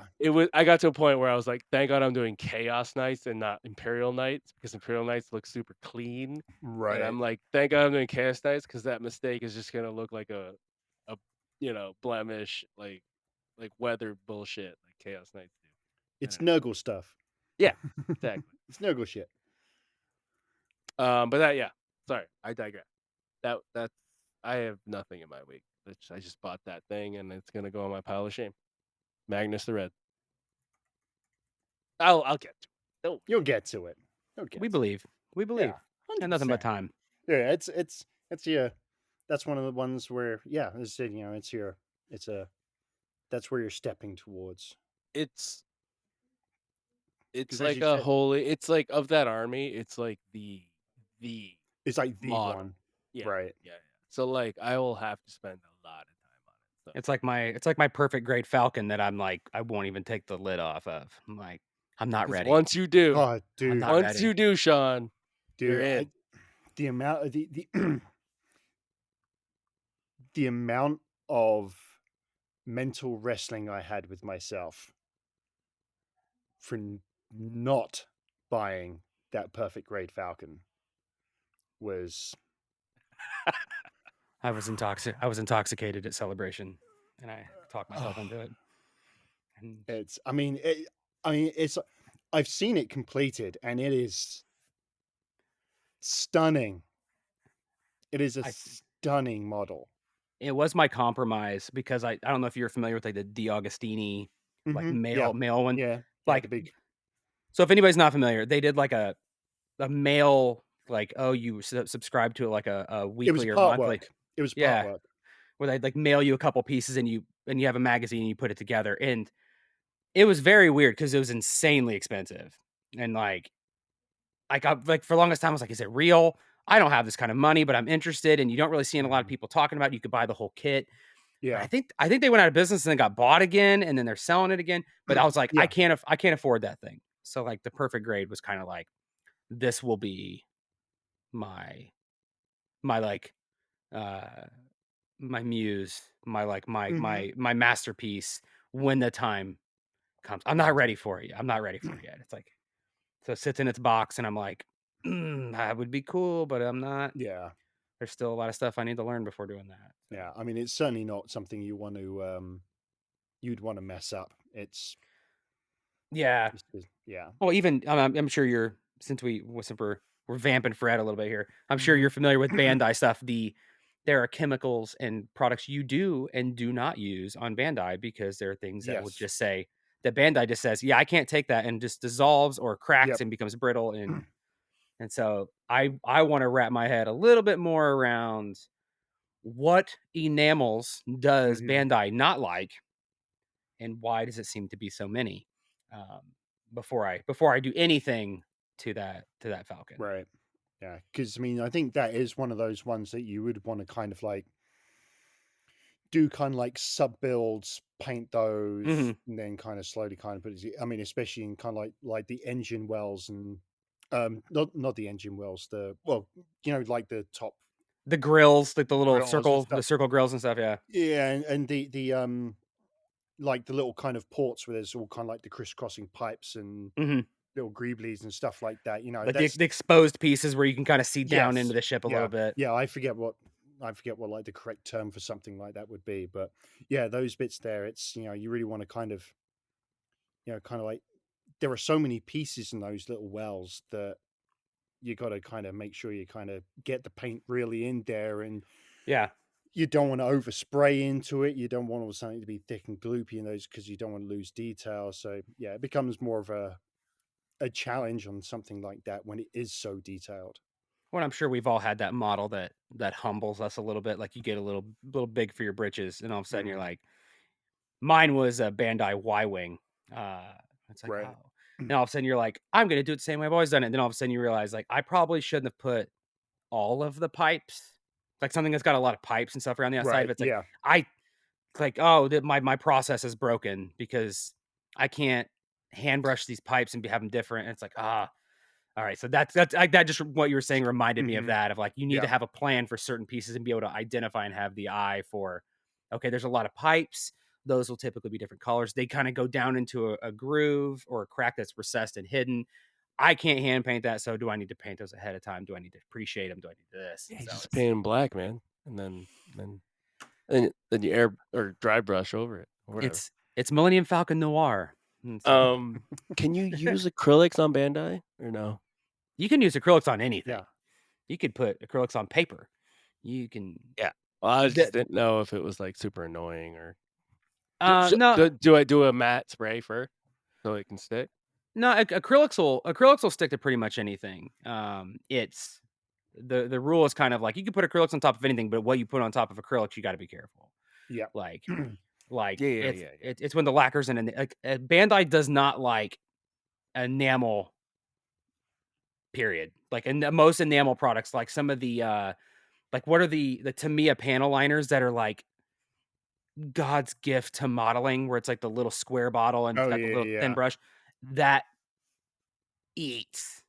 I got to a point where I was like, thank God I'm doing Chaos Knights and not Imperial Knights because Imperial Knights look super clean. And Right. I'm like, thank God I'm doing Chaos Knights because that mistake is just gonna look like a blemish, like weather bullshit like Chaos Knights do. It's Anyway. Nurgle stuff. Yeah, exactly. It's Nurgle shit. But that yeah, sorry, I digress. That's I have nothing in my week. I just bought that thing and it's gonna go on my pile of shame. Magnus the Red. I'll get to it. Don't You'll get to it. We believe. We believe. Yeah. And nothing but 100%. time. Yeah, it's your that's one of the ones where it's a that's where you're stepping towards. it's Because as like you a said, holy it's like of that army, it's like the it's like the model. one. Yeah, Right. yeah. So like I will have to spend a lot of time on it. So It's like my perfect great falcon that I'm like, I won't even take the lid off of. I'm like, I'm not because ready. once you do, Oh, I'm dude. not once ready. you do, Sean, you're Dude, in. the amount of the the amount of mental wrestling I had with myself for not buying that perfect grade falcon was I was intoxicated at celebration, and I talked myself oh, into it. And it's it's I've seen it completed and it is stunning. It is a I stunning model. it was my compromise because I don't know if you're familiar with like the D'Agostini like Yeah. male one. Yeah. Yeah, the Like, big so if anybody's not familiar, they did like a male, like, oh, you subscribe to like a it was weekly or part monthly. work. It was part Yeah. work. where they'd like mail you a couple pieces and you have a magazine and you put it together. And it was very weird because it was insanely expensive. And like for the longest time, I was like, is it real? I don't have this kind of money, but I'm interested. And you don't really see a lot of Mhm. people talking about it. You could buy the whole kit. But Yeah. I think they went out of business and then got bought again, and then they're selling it again. But I was like, Yeah. I can't afford that thing. So like the perfect grade was kind of like, this will be my like uh my muse, my like Mhm. my masterpiece when the time comes. I'm not ready for it. I'm not ready for it yet. It's like so it sits in its box and I'm like, that would be cool, but I'm not. Yeah. There's still a lot of stuff I need to learn before doing that. So Yeah. I mean, it's certainly not something you want to you'd want to mess up. yeah. Yeah. Well, even I'm sure you're since we're vamping Fred a little bit here. I'm sure you're Mhm. familiar with Bandai stuff. There are chemicals and products you do and do not use on Bandai because there are things that would Yes. just say that Bandai just says, yeah, I can't take that and just dissolves or cracks Yep. and becomes brittle and so I want to wrap my head a little bit more around what enamels does Mhm. Bandai not like and why does it seem to be so many um, before I do anything to that falcon. Right. Yeah. Because I mean, I think that is one of those ones that you would want to kind of like do kind of like sub builds, paint those, Hmm. and then kind of slowly kind of put it. I mean, especially in kind of like the engine wells and not the engine wells, the well, like the top The grills, like grills and the stuff. circle grills and stuff. Yeah. Yeah, and the like the little kind of ports where there's all kind of like the crisscrossing pipes and Hmm. little greeblies and stuff like that. Like That's the exposed pieces where you can kind of see down into yes, the ship a yeah, little bit. yeah. I forget what like the correct term for something like that would be, but yeah, those bits there. It's you really want to kind of kind of like there are so many pieces in those little wells that you got to kind of make sure you kind of get the paint really in there, and Yeah. you don't want to overspray into it. You don't want all something to be thick and gloopy in those because you don't want to lose detail. So yeah, it becomes more of a challenge on something like that when it is so detailed. Well, I'm sure we've all had that model that humbles us a little bit. Like you get a little big for your britches, and all of a sudden you're Mhm. like, mine was a Bandai Y Wing. Uh, it's like, Right. oh. Then all of a sudden you're like, I'm gonna do it the same way I've always done it. And then all of a sudden you realize like I probably shouldn't have put all of the pipes, like something that's got a lot of pipes and stuff around the outside of Right. it. It's like Yeah. I like, oh, my process is broken because I can't hand brush these pipes and have them different. And it's like, all right. So that's like that. Just what you were saying reminded me of Hmm. that. Of like, you need to Yeah. have a plan for certain pieces and be able to identify and have the eye for. Okay, there's a lot of pipes. Those will typically be different colors. They kind of go down into a groove or a crack that's recessed and hidden. I can't hand paint that. So do I need to paint those ahead of time? Do I need to appreciate them? Do I need this? Yeah, And you so just paint 'em black, man, and then you air or dry brush over it or whatever. it's Millennium Falcon Noir. And so Um, can you use acrylics on Bandai or no? you can use acrylics on anything. Yeah. You could put acrylics on paper. You can. Yeah. Well, I The, just didn't know if it was, like, super annoying or no, do I do a matte spray first so it can stick? no, acrylics will stick to pretty much anything. It's the rule is kind of like you can put acrylics on top of anything, but what you put on top of acrylics, you got to be careful. Yeah. Like like Yeah, yeah, yeah, yeah. it's when the lacquers and like Bandai does not like enamel. Period. Like and most enamel products, like some of the like what are the Tamiya panel liners that are like God's gift to modeling, where it's like the little square bottle and it's Oh got the yeah. little thin Yeah. brush that eats.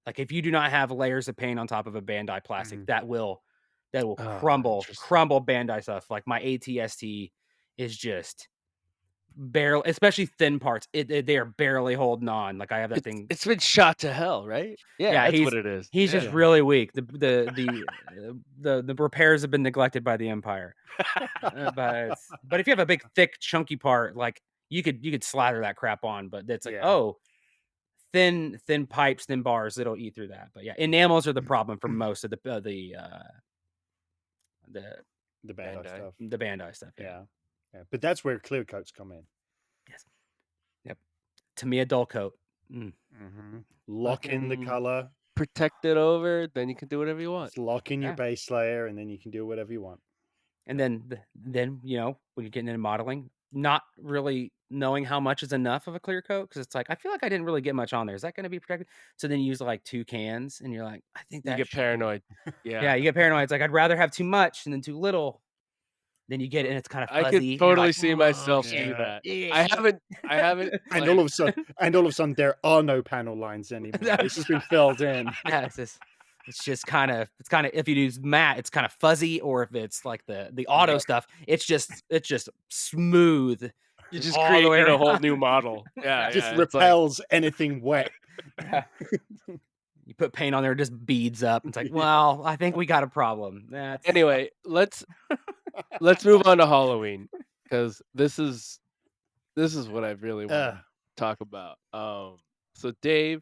Like if you do not have layers of paint on top of a Bandai plastic, Mhm. that will Oh, interesting. crumble Bandai stuff. Like my ATST is just barely, especially thin parts. They are barely holding on. Like I have that thing. It's been shot to hell, right? Yeah, Yeah, that's what it is. he's just Yeah. Yeah. really weak. The repairs have been neglected by the Empire. But if you have a big, thick, chunky part, like you could slather that crap on. But it's like, Yeah. oh, thin pipes, thin bars, it'll eat through that. But yeah, enamels are the problem for most of the The Bandai Bandai. stuff. the Bandai stuff. Yeah. Yeah. Yeah. But that's where clear coats come in. Yes. Yep. To me, a dull coat. Mm. Lock in the Fucking color. protect it over, then you can do whatever you want. Just lock in your Yeah. base layer, and then you can do whatever you want. And then when you're getting into modeling, not really knowing how much is enough of a clear coat because it's like I feel like I didn't really get much on there. Is that going to be protected? So then you use like 2 cans, and you're like, I think You that get should be. paranoid. Yeah, Yeah. you get paranoid. It's like I'd rather have too much and then too little. Then you get it, and it's kind of I could fuzzy, and you're totally like, see oh myself shit, do Yeah. that. I yeah. haven't, And like all of a sudden, there are no panel lines anymore. It's just been filled in. Yeah, it's just it's kind of if you use matte, it's kind of fuzzy, or if it's like the auto Yep. stuff, it's just smooth you just all the way created a whole around. new model. Yeah, Yeah. Just yeah. It's like repels anything wet. Yeah. You put paint on there, it just beads up. It's like, well, I think we got a problem. That's anyway, let's move on to Halloween because this is what I really want to Uh, talk about. So Dave,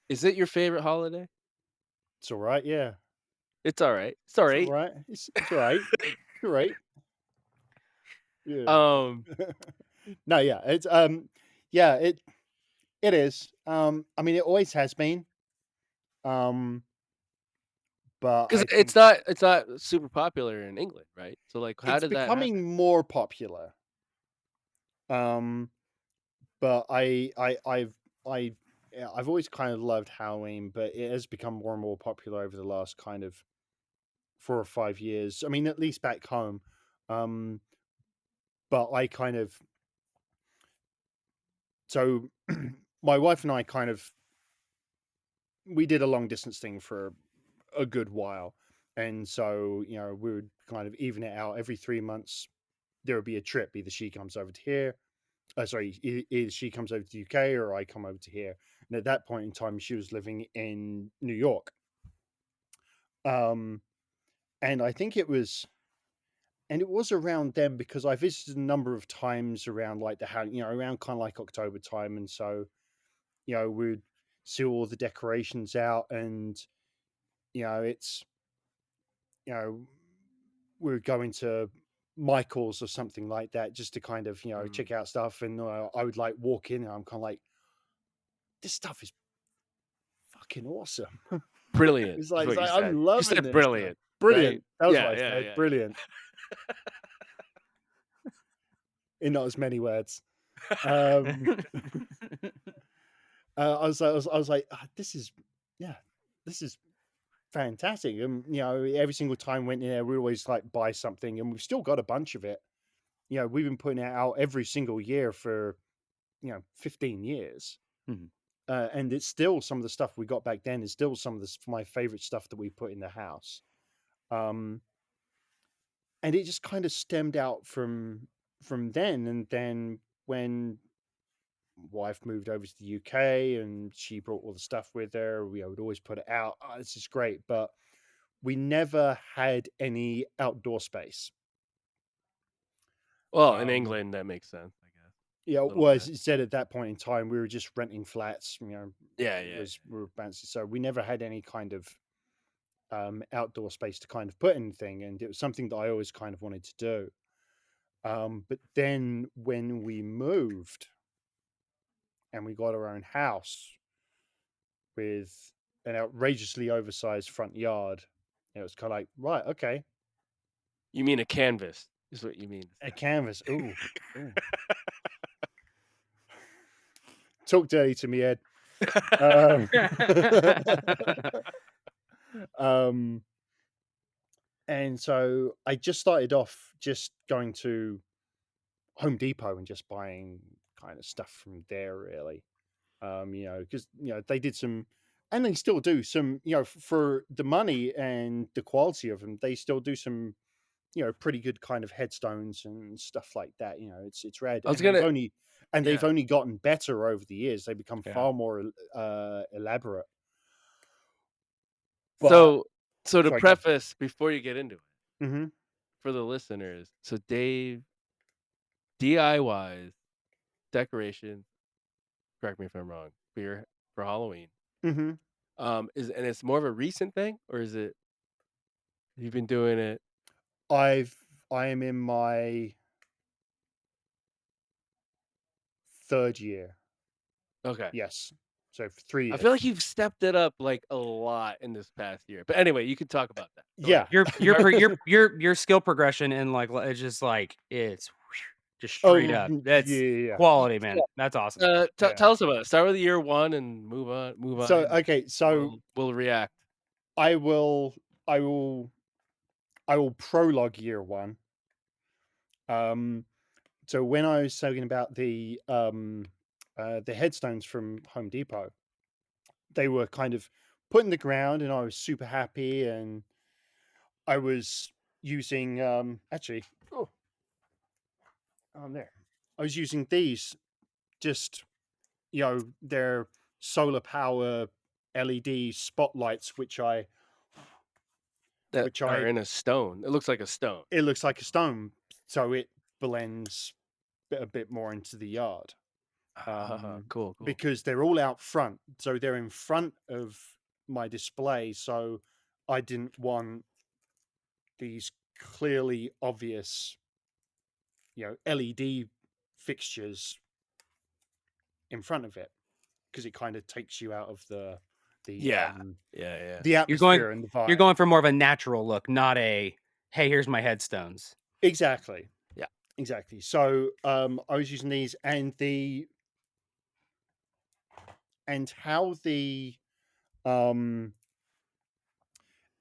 is it your favorite holiday? it's all right. Yeah. It's all right. It's all It's all right. right. It's all right. It's all right. Yeah. Um, No, yeah. Yeah, it is. I mean, it always has been. Um, but because I think it's not super popular in England, right? So like, how it's did that happen? becoming more popular. Um, but I yeah, I've always kind of loved Halloween, but it has become more and more popular over the last kind of 4 or 5 years. I mean, at least back home. Um, but I kind of so my wife and I kind of we did a long distance thing for a good while, and so we would kind of even it out every 3 months. There would be a trip. Either she comes over to here. Sorry, either she comes over to the UK or I come over to here. And at that point in time, she was living in New York. Um, and I think it was around then because I visited a number of times around like around kind of like October time, and so we'd see all the decorations out, and it's you know we would go into Michael's or something like that just to kind of Mm, check out stuff, and I would like walk in, and I'm kind of like, this stuff is fucking awesome. brilliant is It's what you like said. I'm You loving said this stuff. brilliant, right? Brilliant. That was what Yeah, I yeah, said. yeah, Brilliant. In not as many words. Um, I was like, "Ah, this is, yeah, this is fantastic." And every single time went in there, we always like buy something, and we've still got a bunch of it. We've been putting it out every single year for 15 years. Mhm. And it's still some of the stuff we got back then is still some of my favorite stuff that we put in the house. Um, and it just kind of stemmed out from then. And then when wife moved over to the UK and she brought all the stuff with her, we would always put it out. Oh, this is great, but we never had any outdoor space. Well, in Um, England, that makes sense, I guess, yeah, a little well, as bit. you said, at that point in time, we were just renting flats. Yeah, yeah, We were bouncing, so we never had any kind of outdoor space to kind of put anything, and it was something that I always kind of wanted to do. But then when we moved and we got our own house with an outrageously oversized front yard, it was kind of like, right, okay, You mean a canvas is what you mean to a say. canvas. Ooh, ooh. Talk dirty to me, Ed. Um, um, and so I just started off just going to Home Depot and just buying kind of stuff from there, really. Because they did some, and they still do some. For the money and the quality of them, they still do some. Pretty good kind of headstones and stuff like that. It's rad, I was gonna they've yeah. only gotten better over the years. They become Yeah. far more elaborate. But So so to sorry, go. preface before you get into it, Hmm. for the listeners, so Dave DIYs decorations, correct me if I'm wrong, for Halloween. Hmm. It's more of a recent thing, or is it you've been doing it? I am in my third year. Okay. Yes. So for 3 I years. feel like you've stepped it up, like, a lot in this past year. But anyway, you can talk about that. Go Yeah. ahead. Your skill progression and like it's just like it's just straight up. That's Yeah. quality, man. That's awesome. Yeah. Tell us about it. Start with year 1 and move on, So, and okay, so we'll react. I will I will I will prologue year 1. Um, so when I was talking about the headstones from Home Depot, they were kind of put in the ground, and I was super happy, and I was using, actually, oh, there. I was using these, just, they're solar power LED spotlights, That which are I in a stone. It looks like a stone. it looks like a stone, so it blends a bit more into the yard. Cool, cool. Because they're all out front, so they're in front of my display. So I didn't want these clearly obvious, LED fixtures in front of it, because it kind of takes you out of the Yeah. um Yeah. the atmosphere and the You're vibe. going for more of a natural look, not a hey, here's my headstones. Exactly. Yeah. Exactly. So I was using these, and how the um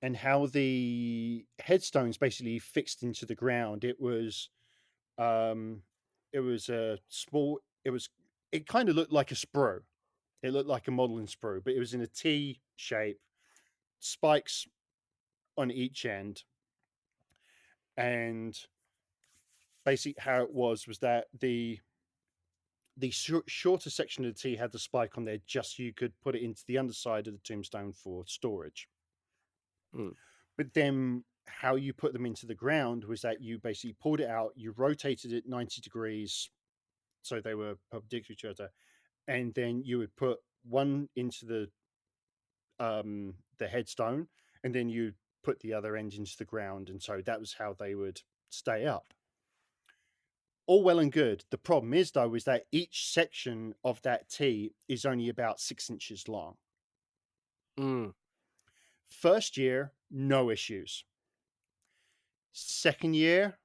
and how the headstones basically fixed into the ground. Um it was a small it kind of looked like a sprue. It looked like a modeling sprue, but it was in a T shape, spikes on each end. And basically how it was that the shorter section of the T had the spike on there, just so you could put it into the underside of the tombstone for storage. Mm. But then how you put them into the ground was that you basically pulled it out, you rotated it 90 degrees so they were perpendicular to each other, and then you would put one into the headstone, and then you put the other end into the ground, and so that was how they would stay up. All well and good. The problem is, though, is that each section of that T is only about 6 inches long. Mm. First year, no issues. Second year,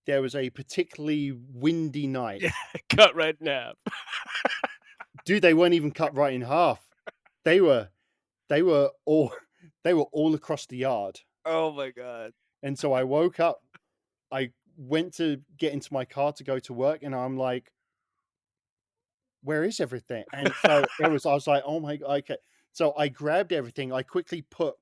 there was a particularly windy night. Cut right in half. Dude, they weren't even cut right in half. They were they were all they were all across the yard. Oh my god. And so I woke up, I went to get into my car to go to work, and I'm like, where is everything? And so I was like, oh my god, okay. So I grabbed everything, I quickly put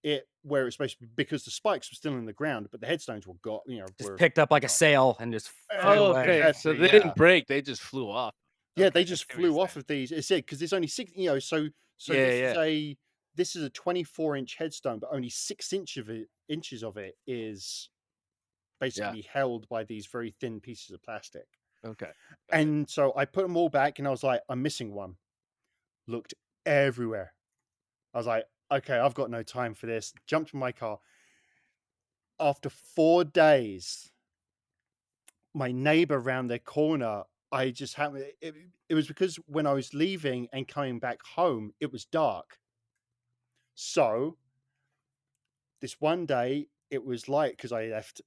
it where it's supposed to be, because the spikes were still in the ground, but the headstones Just were picked up like a gone. sail and just flew Oh, away. okay. So Exactly, they yeah. didn't break, they just flew off. Yeah, Okay, they I just see what you're flew off saying. of these. It's it because there's only six. So Yeah. this is a 24-inch headstone, but only 6 inches of it is basically held by these very thin pieces of plastic. Okay. Got it. And so I put them all back, and I was like, I'm missing one. Looked everywhere. I was like, okay, I've got no time for this. Jumped in my car. After 4 days, my neighbor round their corner, I just happened. It was because when I was leaving and coming back home, it was dark. So this one day, it was light because I left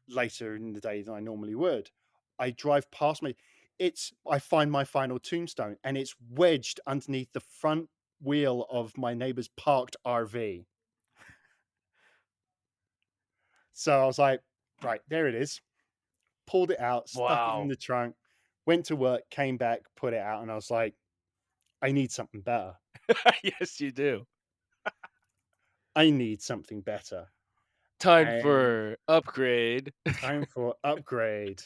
later in the day than I normally would. I drive past I find my final tombstone, and it's wedged underneath the front wheel of my neighbor's parked RV. So I was like, right, there it is. Pulled it out, stuck it in Wow. the trunk, went to work, came back, put it out, and I was like, I need something better. Yes, you do. I need something better. Time And for upgrade. time for upgrade.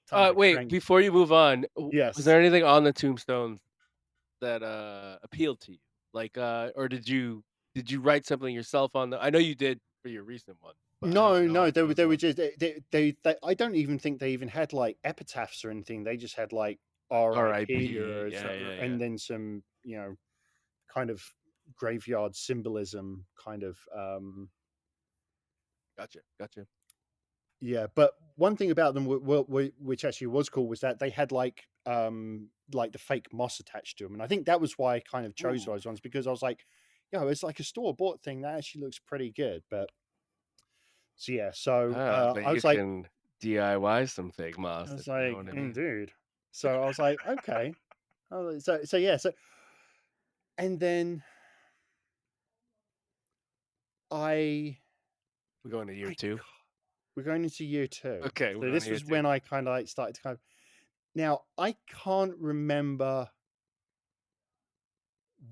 Time to Wait, crank. before you move on, was Yes. there anything on the tombstones that, appealed to you? Like, or did you write something yourself on the I know you did for your recent one, but I don't No, know no, if they there were was they were one. just they I don't even think they even had like epitaphs or anything. They just had like R.I.P. RIP. or Yeah. and then some, kind of graveyard symbolism kind of Gotcha. yeah. But one thing about them which actually was cool was that they had like like the fake moss attached to them, and I think that was why I kind of chose Ooh. those ones, because I was like, it's like a store bought thing that actually looks pretty good. But so yeah, so But I you was like, can DIY some fake moss if you know what I mean. indeed. So I was like, okay. So yeah, and then I We're going to year I 2? we're going into year 2. Okay, we're So going this to year was 2. when I kind of like started to kind of, now I can't remember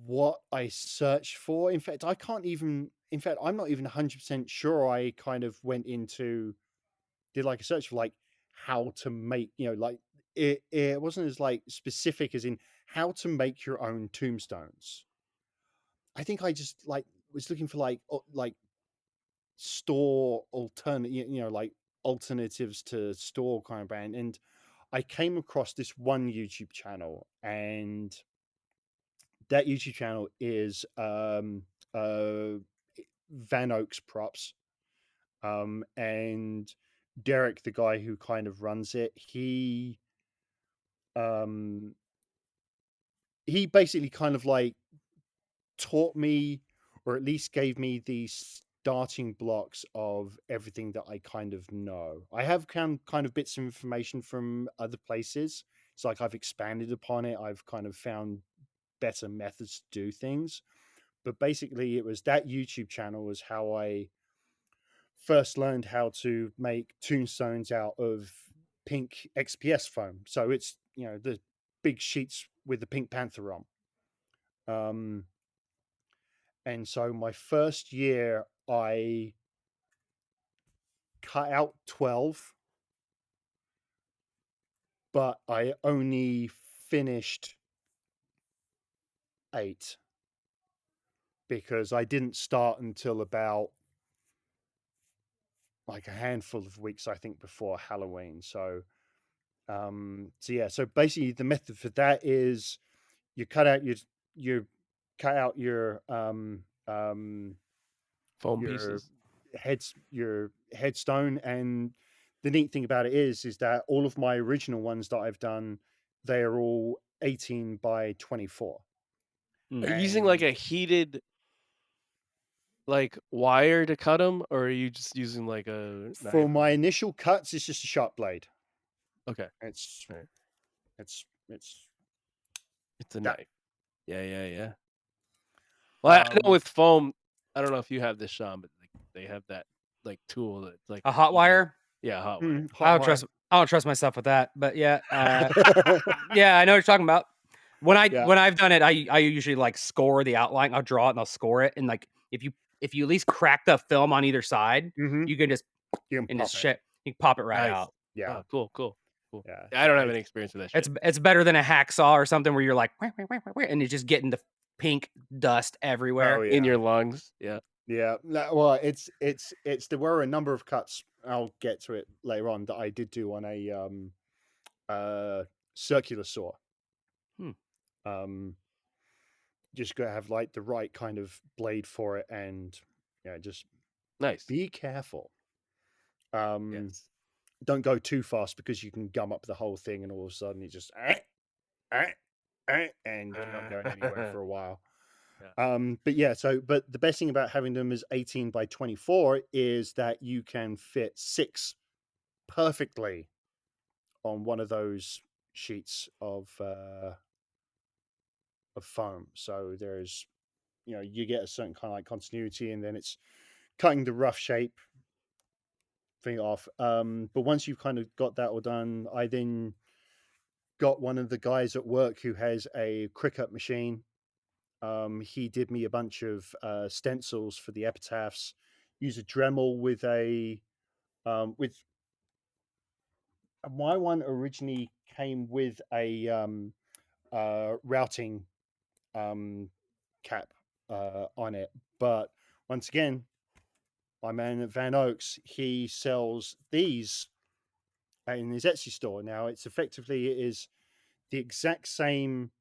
what I searched for. In fact, I'm not even 100% sure I kind of went into, did like a search for like how to make, like it wasn't as like specific as in how to make your own tombstones. I think I just like was looking for like store alternate, like alternatives to store kind of brand, and I came across this one YouTube channel, and that YouTube channel is Van Oaks Props. And Derek, the guy who kind of runs it, um he basically kind of like taught me, or at least gave me the starting blocks of everything that I kind of know. I have kind of bits of information from other places. It's like I've expanded upon it. I've kind of found better methods to do things. But basically, it was that YouTube channel was how I first learned how to make tombstones out of pink XPS foam. So it's, the big sheets with the Pink Panther on. And so my first year, I cut out 12, but I only finished 8 because I didn't start until about like a handful of weeks, I think, before Halloween. So, so basically the method for that is you cut out you cut out Foam your pieces. your headstone. And the neat thing about it is that all of my original ones that I've done, they are all 18 by 24. Are you using like And a heated like wire to cut them, or are you just using like a for knife? my initial cuts, it's just a sharp blade. Okay. It's All right. it's It's a that. knife. Yeah, yeah, yeah. Well, I know Um with foam, I don't know if you have this, Sean, but like they have that like tool that's like A hot heated. wire. Yeah, hot wire. hot wire. I don't trust myself with that, but yeah, yeah, I know what you're talking about. Yeah. When I've done it, I usually like score the outline. I'll draw it and I'll score it, and like if you at least crack the film on either side, You you can just can and pop just it. shit, you can pop it right Nice. out. Yeah. Oh, cool, cool, cool. Yeah. Yeah, I don't have any It's experience with that shit. It's better than a hacksaw or something where you're like, "Wah, wah, wah, wah, wah," and you're just getting the pink dust oh everywhere. In yeah. your lungs. Yeah. Yeah. Well, it's there were a number of cuts. I'll get to it later on that I did do on a circular saw. Hmm. Just gotta have like the right kind of blade for it, and just Nice. be careful. Don't Yes. go too fast because you can gum up the whole thing, and all of a sudden you just and you're not going anywhere for a while. Yeah. But the best thing about having them as 18 by 24 is that you can fit 6 perfectly on one of those sheets of foam. So there's, you get a certain kind of like continuity, and then it's cutting the rough shape thing off. But once you've kind of got that all done, I then got one of the guys at work who has a Cricut machine. He did me a bunch of stencils for the epitaphs. Use a Dremel with a with my one originally came with a routing cap on it, but once again, my man at Van Oaks, he sells these in his Etsy store. Now it is the exact same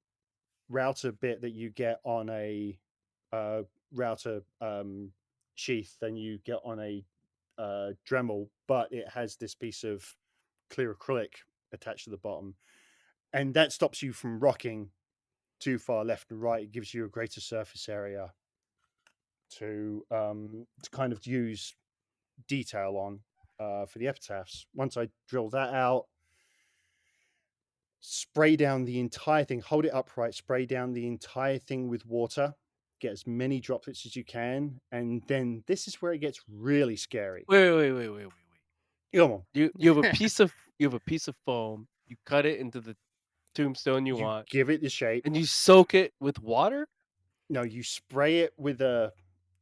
router bit that you get on a router sheath than you get on a Dremel, but it has this piece of clear acrylic attached to the bottom. and that stops you from rocking too far left and right. It gives you a greater surface area to kind of use detail on for the epitaphs. Once I drill that out, spray down the entire thing, hold it upright, spray down the entire thing with water, get as many droplets as you can, and then this is where it gets really scary. Wait. Come on, You have a piece of foam. You cut it into the tombstone you you want, give it the shape. and you soak it with water. No, you spray it with a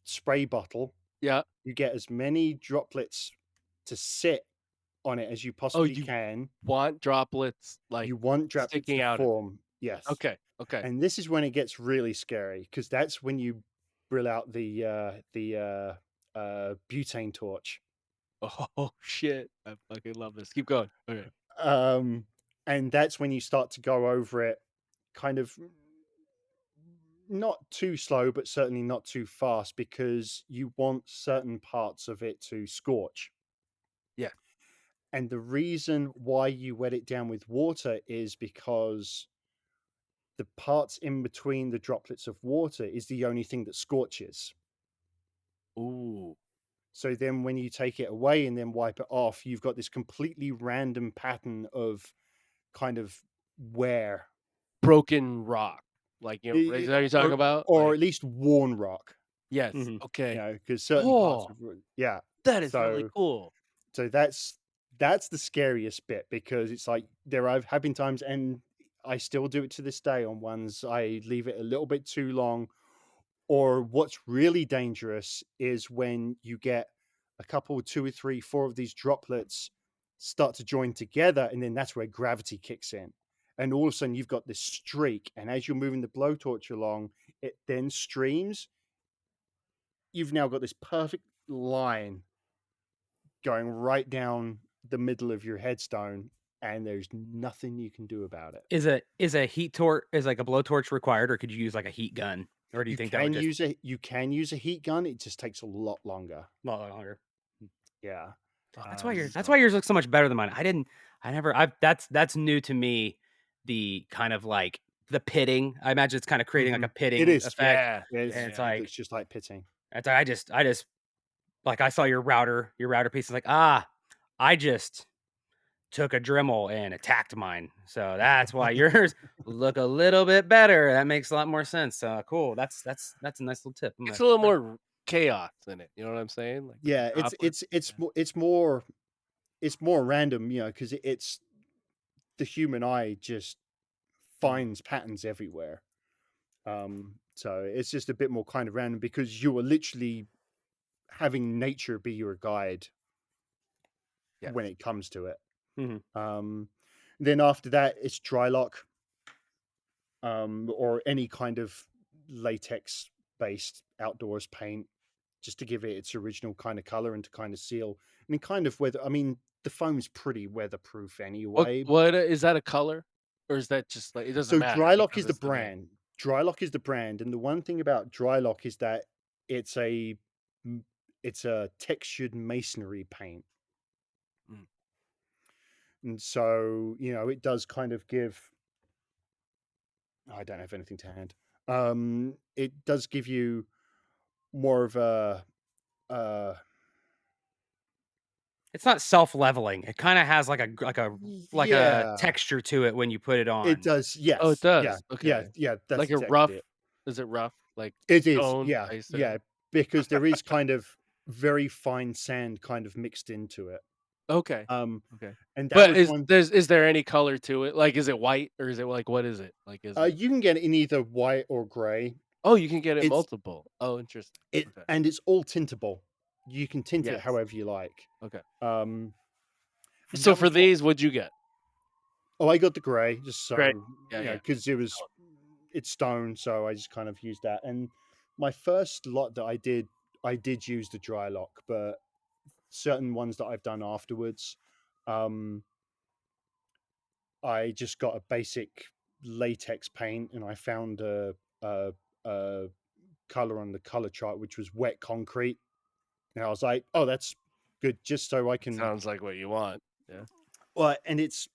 spray bottle. Yeah. You get as many droplets to sit on it as you Oh, possibly you can. want droplets like You want droplets sticking to out of it. form. Yes. Okay. And this is when it gets really scary because that's when you brill out the butane torch. Oh shit! I fucking love this. Keep going. Okay. Um, and that's when you start to go over it kind of not too slow, but certainly not too fast because you want certain parts of it to scorch. Yeah. And the reason why you wet it down with water is because the parts in between the droplets of water is the only thing that scorches. Ooh. So then when you take it away and then wipe it off, you've got this completely random pattern of kind of wear. Broken rock. Like, is that what you're talking about? Or Like, at least worn rock, yes. Mhm. Okay. because certain parts Oh, of yeah. that is really So cool. so that's the scariest bit because it's like have been times, and I still do it to this day on ones I leave it a little bit too long. Or what's really dangerous is when you get a couple, two or three, four of these droplets start to join together, and then that's where gravity kicks in. And all of a sudden, you've got this streak, and as you're moving the blowtorch along, it then streams. You've now got this perfect line going right down the middle of your headstone, and there's nothing you can do about it. Is a heat torch is like a blowtorch required, or could you use like a heat gun, or do you think that would just You can use a heat gun. It just takes a lot longer. lot longer? Yeah. Oh, That's why yours looks so much better than mine. I never I've that's new to me. The kind of like the pitting. I imagine it's kind of creating like a Mhm. pitting It is. effect, Yeah. and it's Yeah. like It's just like pitting. that's I just like I saw your router piece. Is like I just took a Dremel and attacked mine. So that's why yours look a little bit better. That makes a lot more sense. Cool. That's a nice little tip. It's a little more chaos in it. You know what I'm saying? Like Yeah, droplets. it's more random, because it's the human eye just finds patterns everywhere. So it's just a bit more kind of random because you are literally having nature be your guide Yes. when it comes to it. Mhm. Then after that, it's dry lock, or any kind of latex based outdoors paint, just to give it its original kind of color and to kind of seal. I mean, kind of weather. I mean, the foam's pretty weatherproof anyway. What is that a color? Or is that just like it doesn't So matter Drylock because is the it's the name? brand. Drylock is the brand, and the one thing about Drylock is that it's a m- it's a textured masonry paint, Mm. and so it does kind of give. I don't have anything to hand. It does give you more of a. Uh, It's not self-leveling. It kind of has like a yeah, texture to it when you put it it on. does. Oh, it Yes, yeah, does. yeah, Okay. yeah. That's Like a exactly rough it. is it rough? Like It is. stone, Yeah, I yeah. assume? Because there is kind of very fine sand kind of mixed into it. Okay. Um, Okay. and that But was one. is there any color to it? Like, is it white or is it like what is it? Like, is it You can get it in either white or gray. Oh, you can get it It's multiple. Oh, interesting. it Okay. and it's all tintable. You can tint it Yes. however you like. Okay. Um, and So that for was what. these, what'd you get? Oh, I got the gray just Great. so Yeah, yeah. because it's stone, so I just kind of used that. And my first lot that I did use the dry lock, but certain ones that I've done afterwards, um, I just got a basic latex paint, and I found a color on the color chart, which was wet concrete. And I was like, oh, that's good, just so I can. Sounds like what you want. Yeah. Well, and it's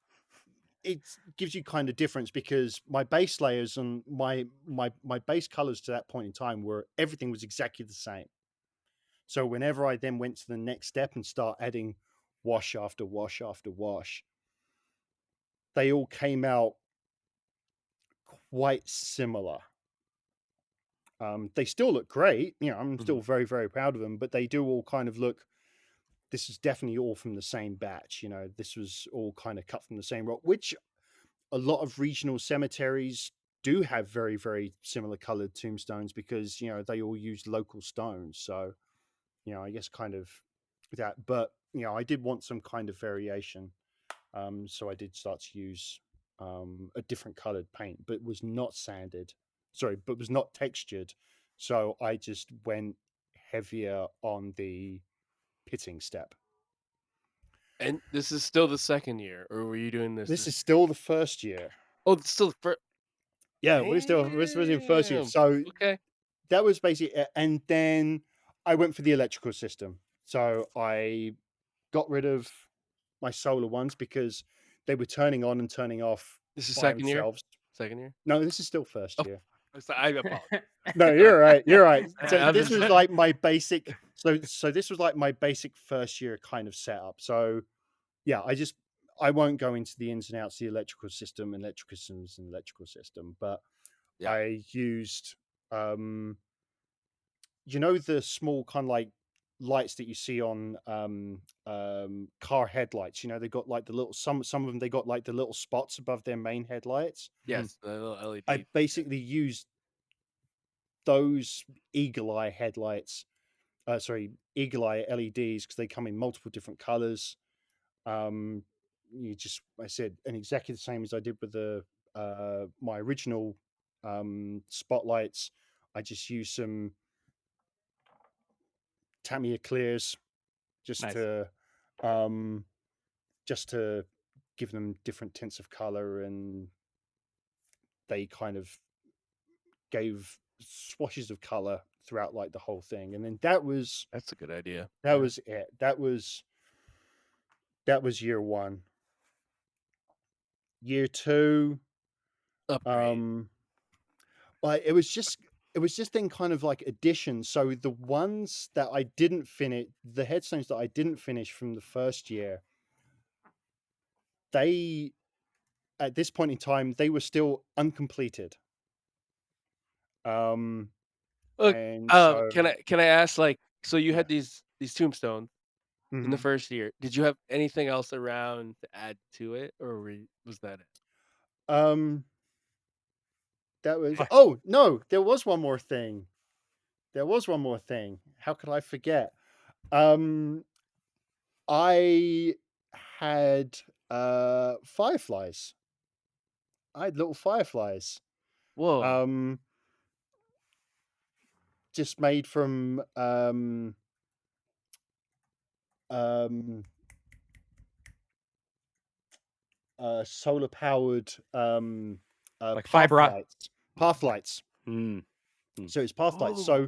it gives you kind of difference because my base layers and my base colors to that point in time were everything was exactly the same. So whenever I then went to the next step and start adding wash after wash after wash, they all came out quite similar. They still look great. I'm still very, very proud of them, but they do all kind of look, this is definitely all from the same batch. This was all kind of cut from the same rock, which a lot of regional cemeteries do have very, very similar colored tombstones because, they all use local stones. So, I guess kind of that, but, I did want some kind of variation. So I did start to use a different colored paint, but was not sanded. Sorry, but was not textured. So I just went heavier on the pitting step. And this is still the second year, or were you doing this? This is still the first year. Oh, it's still the first. Yeah, we're still in the first year. So Okay. that was basically it. And then I went for the electrical system. So I got rid of my solar ones because they were turning on and turning off This is by second year. themselves. Second year. No, this is still first Oh, year. I apologize. No, you're right. You're right. So I'm this just- was like my basic. So this was like my basic first year kind of setup. So yeah, I won't go into the ins and outs of the electrical system, but Yeah. I used the small kind of like lights that you see on car headlights. They got like the little some of them they got like the little spots above their main headlights. Yes, the little LED. I basically used those eagle eye headlights. Eagle eye LEDs because they come in multiple different colors. I said, and exactly the same as I did with the my original spotlights. I just used some Tamiya clears just Nice. to give them different tints of color, and they kind of gave swashes of color throughout like the whole thing. And then That's a good idea. that was it. That was year one. Year two, Upgrade. but it was just then kind of like additions. So the ones that I didn't finish, the headstones that I didn't finish from the first year, they at this point in time they were still uncompleted. Look, And so can I ask, like, so you Yeah. had these tombstones in the Mhm. first year. Did you have anything else around to add to it, or was that it? um that was Fuck. oh no, there was one more thing. How could I forget? Um I had fireflies. I had little fireflies. Whoa. Um just made from um solar powered Like path fiber. lights. Path lights. Mm. So it's path lights. Oh. So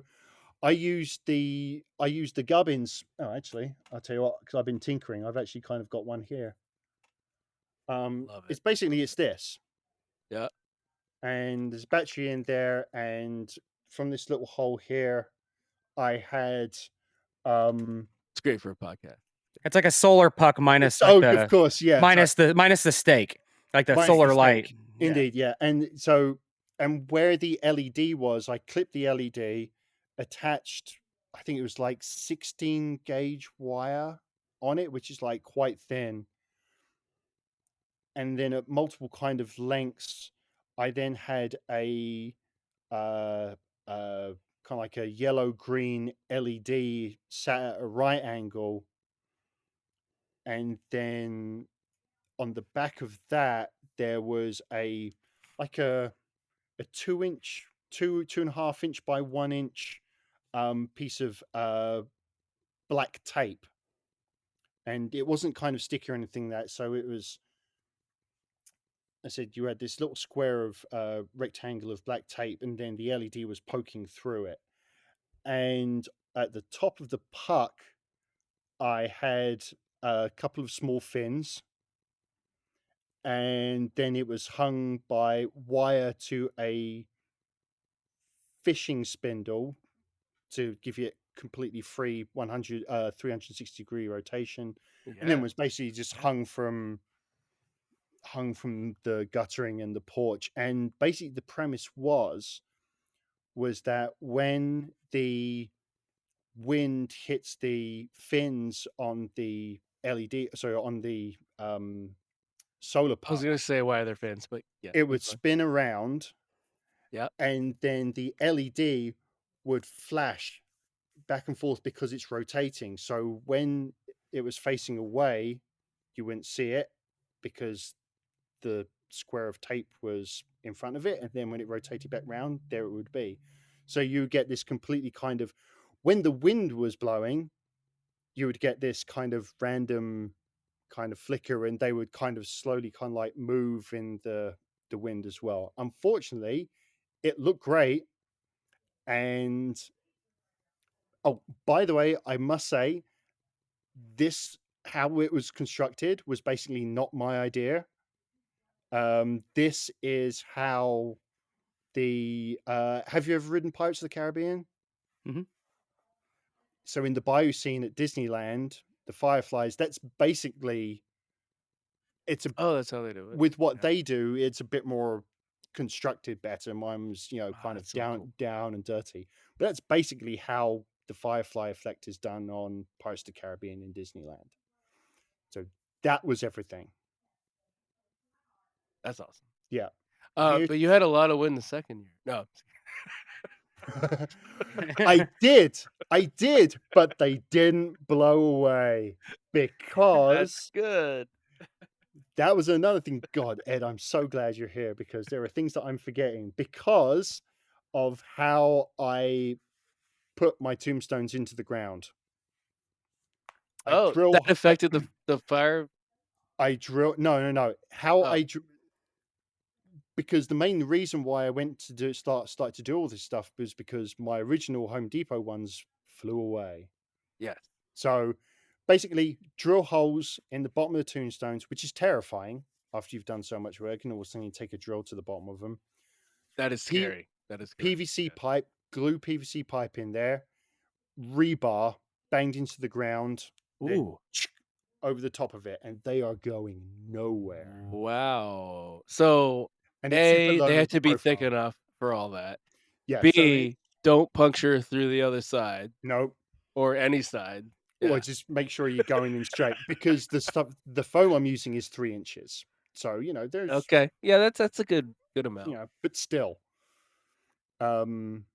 I used the gubbins. Oh, actually, I'll tell you what, because I've been tinkering. I've actually kind of got one here. Love It's it. basically it's this, Yeah. and there's a battery in there, and from this little hole here, I had It's great for a podcast. It's like a solar puck minus oh, like of course, yeah, minus the stake, like the minus solar the light. stake. Indeed, yeah. And so, and where the LED was, I clipped the LED, attached, I think it was like 16 gauge wire on it, which is like quite thin. And then at multiple kind of lengths, I then had a kind of like a yellow green LED sat at a right angle. And then on the back of that, there was like a 2-inch, 2.5 inch by 1 inch piece of black tape, and it wasn't kind of sticky or anything that. So it was. I said you had this little square of rectangle of black tape, and then the LED was poking through it. And at the top of the puck, I had a couple of small fins, and then it was hung by wire to a fishing spindle to give you completely free 360-degree rotation, and then Yeah. was basically just hung from the guttering and the porch. And basically the premise was that when the wind hits the fins on the LED, sorry, on the solar I was puck, gonna say why are there fans, but yeah, it that's would fine. spin around, Yeah. and then the LED would flash back and forth because it's rotating. So when it was facing away, you wouldn't see it because the square of tape was in front of it, and then when it rotated back round, there it would be. So you get this completely kind of, when the wind was blowing, you would get this kind of random kind of flicker, and they would kind of slowly kind of like move in the wind as well. Unfortunately, it looked great. And oh, by the way, I must say, this, how it was constructed, was basically not my idea. This is how the have you ever ridden Pirates of the Caribbean? Mhm. So in the bayou scene at Disneyland, the Fireflies, that's basically, it's a, Oh, that's how they do it. with what Yeah. they do, it's a bit more constructed better. Mine was, Wow, kind of that's so cool. down and dirty. But that's basically how the Firefly effect is done on Pirates of the Caribbean in Disneyland. So that was everything. That's awesome. Yeah. Year But you had a lot of win the second year. No, I did, but they didn't blow away that's because good. that was another thing. God, Ed, I'm so glad you're here because there are things that I'm forgetting because of how I put my tombstones into the ground. I Oh, that drill, affected the fire? no. How Oh, because the main reason why I went to start to do all this stuff was because my original Home Depot ones flew away. yes. So basically, drill holes in the bottom of the tombstones, which is terrifying after you've done so much work, and all of a sudden you take a drill to the bottom of them. That is P- scary. That is scary. PVC Yeah. pipe, glue PVC pipe in there, rebar banged into the ground, then Ooh. over the top of it, and they are going nowhere. Wow. So, And it's super A, they low have to be thick profile. enough for all that. Yeah, so it B, don't puncture through the other side no. or any side. Or Yeah. just make sure you're going in straight because the foam I'm using is 3 inches. So, there's, Okay. Yeah, that's a good amount. but still. Um,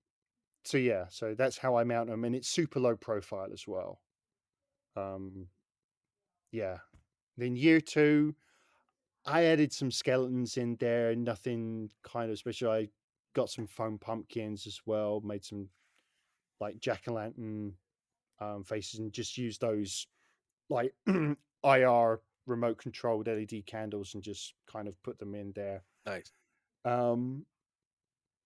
so yeah, so that's how I mount them, and it's super low profile as well. Um, yeah. Then year two, I added some skeletons in there, nothing kind of special. I got some foam pumpkins as well, made some like jack-o'-lantern faces, and just used those like IR remote controlled LED candles and just kind of put them in there. Nice. Um,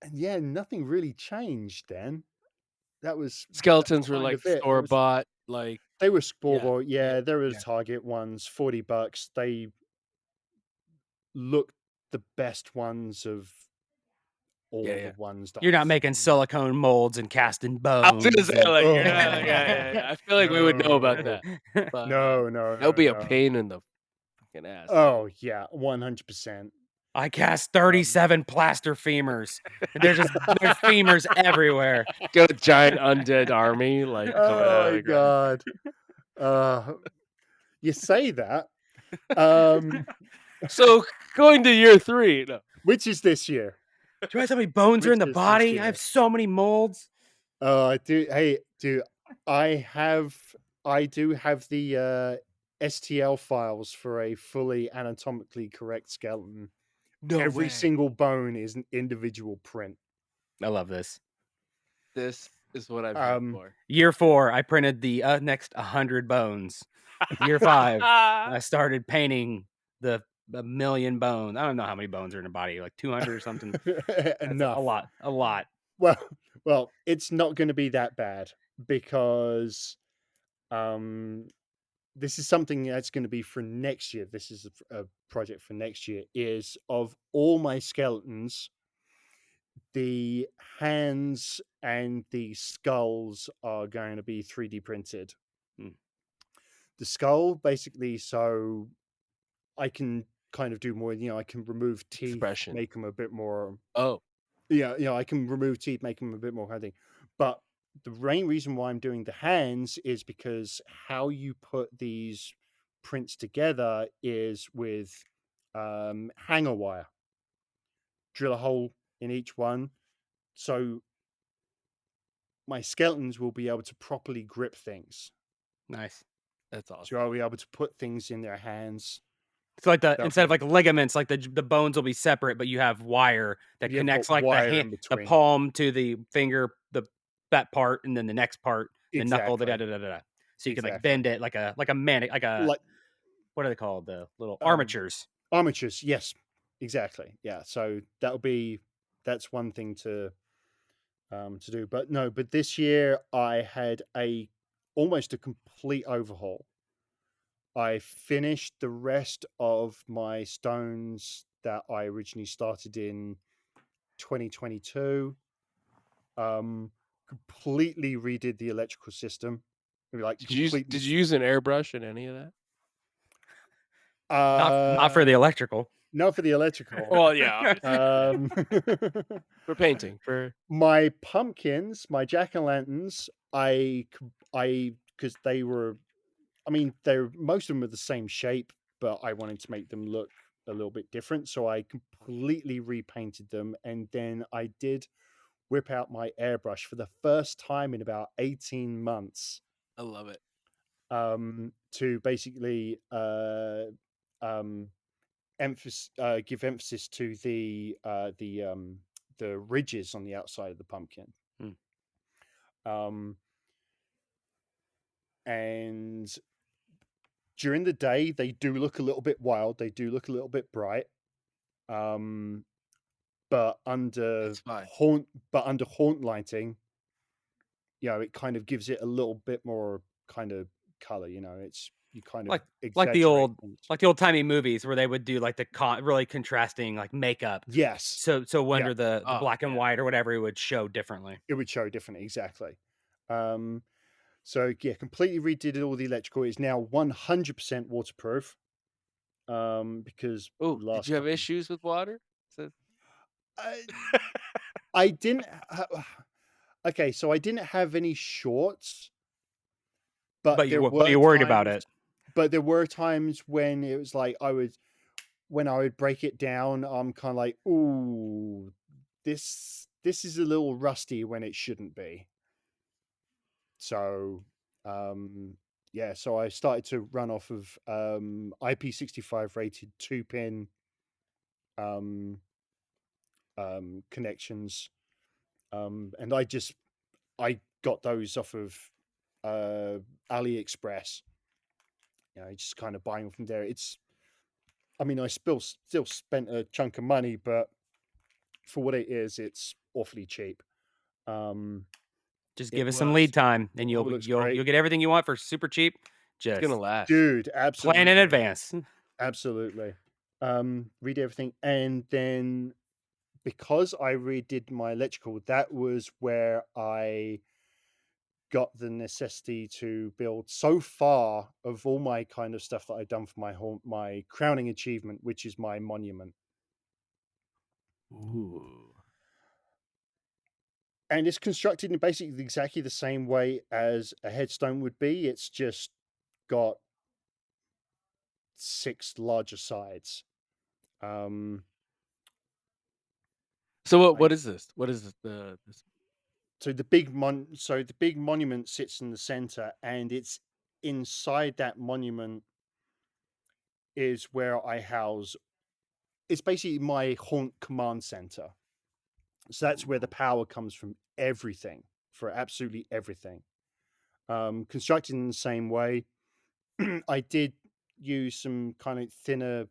and yeah, nothing really changed then. That was Skeletons were kind like of it. It store was bought, like They were yeah. store, Yeah. yeah, they were the Yeah. Target ones, $40. They looked the best ones of Yeah, all the yeah. ones that You're I've not making seen. silicone molds and casting I was gonna bones say and like, yeah, Oh, yeah. I feel like we would know about no. that. But, No, no, that would no, be a no. pain in the fucking ass, dude. Oh, yeah, 100%. I cast Um 37 plaster femurs. There's femurs everywhere. Got a giant undead army, like, coming Oh out of my the ground. god. Uh, you say that, um, So, going to year 3, no. which is this year. Do you realize how many bones are Which in the is this body? I have year. so many molds. I do. Hey, dude, I have. I do have the STL files for a fully anatomically correct skeleton. No Every way. single bone is an individual print. I love this. This is what I'm here Um, for. Year 4, I printed the next 100 bones. Year 5, I started painting the a million bones. I don't know how many bones are in a body, like 200 or something. That's a enough. lot. A lot. Well, it's not going to be that bad because um this is something that's going to be for next year. This is a project for next year. Is of all my skeletons, the hands and the skulls are going to be 3D printed. Mm. The skull, basically, so I can kind of do more. I can remove teeth, Expression. make them a bit more. Oh, Yeah, I can remove teeth, make them a bit more kind of thing. But the main reason why I'm doing the hands is because how you put these prints together is with hanger wire. Drill a hole in each one, so my skeletons will be able to properly grip things. Nice. that's awesome. So I'll be able to put things in their hands. So like That'll instead of be like ligaments, like the bones will be separate, but you have wire that you have got connects like wire in the between. palm to the finger, that part, and then the next part, the knuckle, da da Exactly. da da da. So you can like Exactly. bend it like a man, like a Like what are they called? The little um armatures. armatures, yes. Exactly. Yeah. So that's one thing to do. But no, but this year I had almost a complete overhaul. I finished the rest of my stones that I originally started in 2022. Completely redid the electrical system. Like completely. Did you use an airbrush in any of that? Not for the electrical. Not for the electrical. Well, yeah, obviously. Um, For painting, for my pumpkins, my jack-o'-lanterns, because they were, I mean, they're most of them are the same shape, but I wanted to make them look a little bit different, so I completely repainted them, and then I did whip out my airbrush for the first time in about 18 months, I love it. to basically um, give emphasis to the ridges on the outside of the pumpkin. Hmm. Um, and during the day, they do look a little bit wild. They do look a little bit bright. Um, but under It's fine. haunt lighting, it kind of gives it a little bit more kind of color. It's you kind of like like the exaggerate old things. like the old timey movies where they would do like the really contrasting like makeup. Yes, So yeah, under the Oh, black and yeah. white or whatever, it would show differently. it would show differently. Exactly. Um, So yeah, completely redid all the electrical. It's now 100% waterproof. Because Oh, did last you have time issues with water? So I, I didn't. Okay, so I didn't have any shorts, but there But were you worried about times. it. But there were times when it was like when I would break it down, I'm kind of like, ooh, this is a little rusty when it shouldn't be. So, yeah, so I started to run off of IP65 rated 2-pin um, connections, and I got those off of uh, AliExpress. Just kind of buying them from there. I mean, I still spent a chunk of money, but for what it is, it's awfully cheap. Um, Just it give us some was. lead time, and it looks you'll great, get everything you want for super cheap. It's gonna Just last. dude. plan in Absolutely, advance. absolutely. Read everything, and then because I redid my electrical, that was where I got the necessity to build so far of all my kind of stuff that I've done for my crowning achievement, which is my monument. Ooh. And it's constructed in basically exactly the same way as a headstone would be. It's just got 6 larger sides. Um, So I what is this? What is this? so the big monument sits in the center, and it's inside that monument is where I house. It's basically my haunt command center. So that's where the Ooh. power comes from. Everything, for absolutely everything. Constructed in the same way. I did use some kind of thinner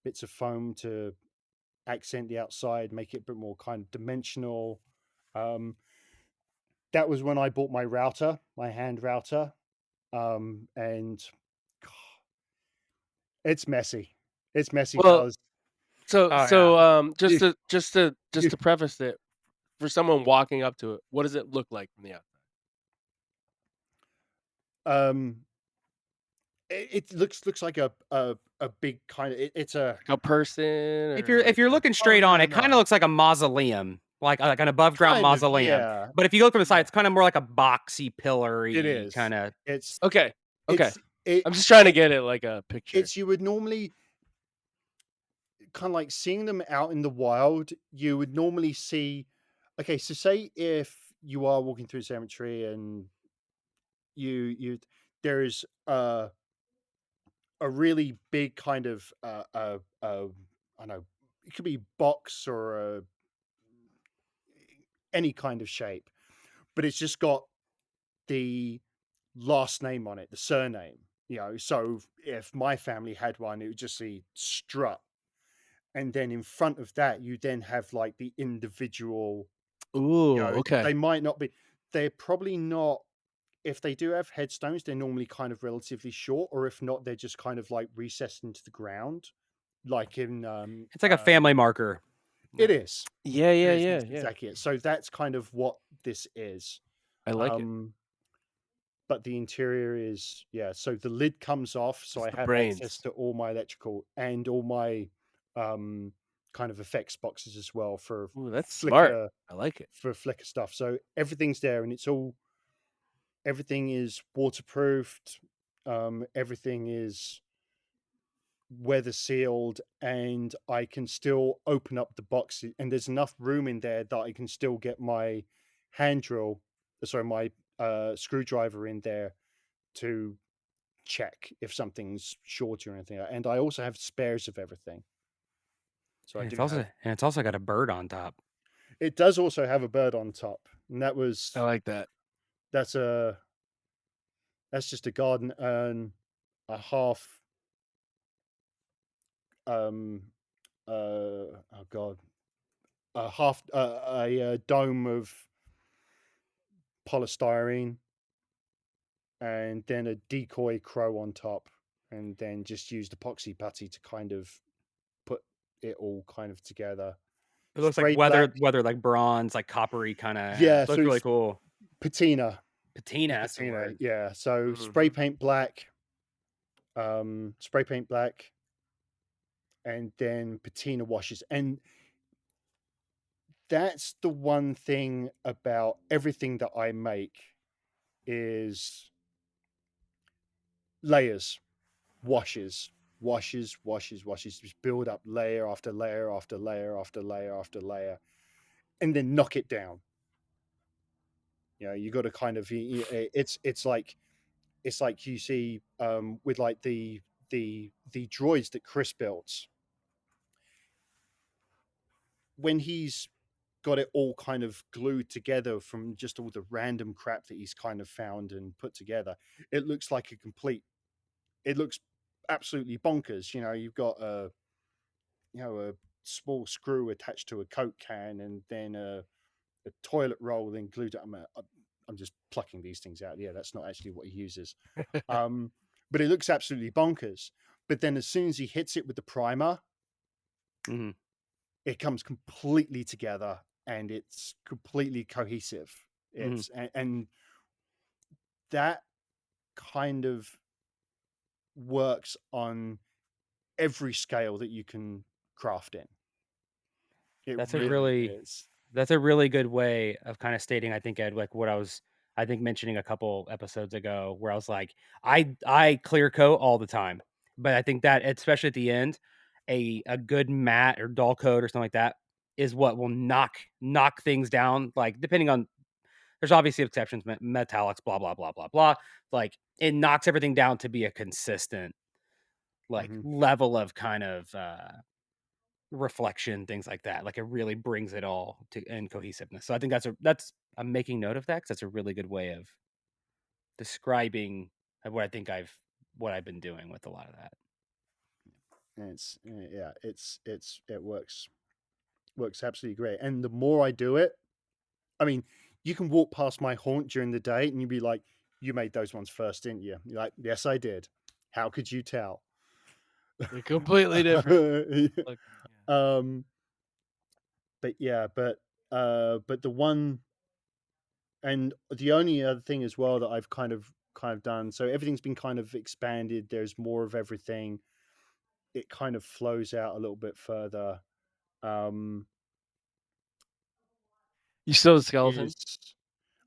bits of foam to accent the outside, make it a bit more kind of dimensional. Um, that was when I bought my router, my hand router, and It's messy. It's messy, Well, fellas. so Oh yeah. so, You, just you, to preface it, for someone walking up to it, what does it look like from the outside? um, it looks like a big kind of it's a Like a person If or you're like a looking oh straight on, no it kind no of looks like a mausoleum, like an above ground kind of mausoleum. yeah But if you look from the side, yeah it's kind of more like a boxy, it pillory is kind of. it's Okay, okay. it's it I'm just trying to it get it like a picture. it's you would normally kind of like seeing them out in the wild, you would normally see. Okay, so say if you are walking through a cemetery and you there is a really big kind of I don't know, it could be box or any kind of shape, but it's just got the last name on it, the surname. You know, so if my family had one, it would just say Strut, and then in front of that, you then have like the individual. You Ooh, know, okay. they might not be. They're probably not. If they do have headstones, they're normally kind of relatively short, or if not, they're just kind of like recessed into the ground, like in It's like a family marker. it Yeah. is. Yeah, It yeah, is. yeah, That's yeah. exactly it. So that's kind of what this is. I like it. Um, but the interior is yeah. So the lid comes off, so It's I the have access brains. to all my electrical and all my um kind of effects boxes as well for Ooh, that's smart. flicker I like it. stuff. So everything's there, and everything is waterproofed. Everything is weather sealed, and I can still open up the box, and there's enough room in there that I can still get my hand drill, sorry, my screwdriver in there to check if something's short or anything. And I also have spares of everything. So I And do have. it's also got a bird on top. It does also have a bird on top, and I like that. that's a that's just a garden urn, a half um oh god, a half a dome of polystyrene, and then a decoy crow on top, and then just used epoxy putty to kind of put it all kind of together. It looks like Sprayed black. weathered like bronze, like coppery kind of. Yeah, Looks so really it's cool. patina. Patina, It's that's the patina. word. Yeah. So spray Mhm. paint black, spray paint black, and then patina washes. And that's the one thing about everything that I make is layers, washes, just build up layer after layer after layer after layer after layer, and then knock it down. You know, you got to kind of it's like you see with like the droids that Chris builds when he's got it all kind of glued together from just all the random crap that he's kind of found and put together. It looks like a complete. It looks absolutely bonkers. You know, you've got a small screw attached to a Coke can, and then a toilet roll, then glued to. I'm just plucking these things out. Yeah, that's not actually what he uses. Um, but it looks absolutely bonkers. But then as soon as he hits it with the primer, Hmm. it comes completely together and it's completely cohesive. Hmm. And that kind of works on every scale that you can craft in. It That's a really really is. That's a really good way of kind of stating, I think, Ed, like what I think, mentioning a couple episodes ago, where I was like, I clear coat all the time, but I think that, especially at the end, a good matte or dull coat or something like that is what will knock things down. Like, depending on, there's obviously exceptions, metallics, blah blah blah blah blah. Like, it knocks everything down to be a consistent like Mhm. level of kind of reflection, things like that. Like, it really brings it all to in cohesiveness. So I think that's I'm making note of that because that's a really good way of describing what I think what I've been doing with a lot of that. And yeah, it works absolutely great. And the more I do it, I mean, you can walk past my haunt during the day and you'd be like, "You made those ones first, didn't you?" You're like, "Yes, I did. How could you tell?" They're completely different. Yeah. Like, yeah. But yeah, but the one and the only other thing as well that I've kind of done, so everything's been kind of expanded. There's more of everything. It kind of flows out a little bit further. Um, You still have the is skeleton?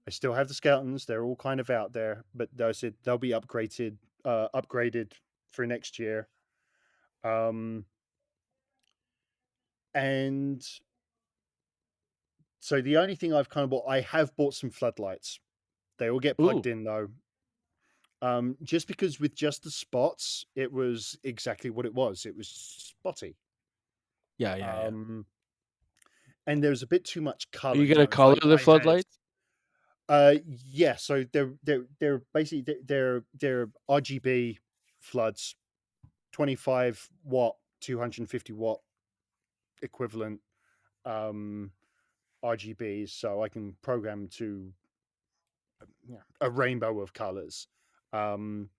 I still have the skeletons. They're all kind of out there, but I said they'll be upgraded for next year. Um, and so the only thing I've kind of bought, I have bought some floodlights. They all get plugged Ooh. in though. Just because with just the spots, it was exactly what it was. It was spotty. Yeah, yeah, yeah. And there was a bit too much Are color. you gonna It's color like the I had floodlights? yeah, so they're basically they're RGB floods, 25 watt, 250 watt equivalent um RGBs, so I can program to a rainbow of colors. Um,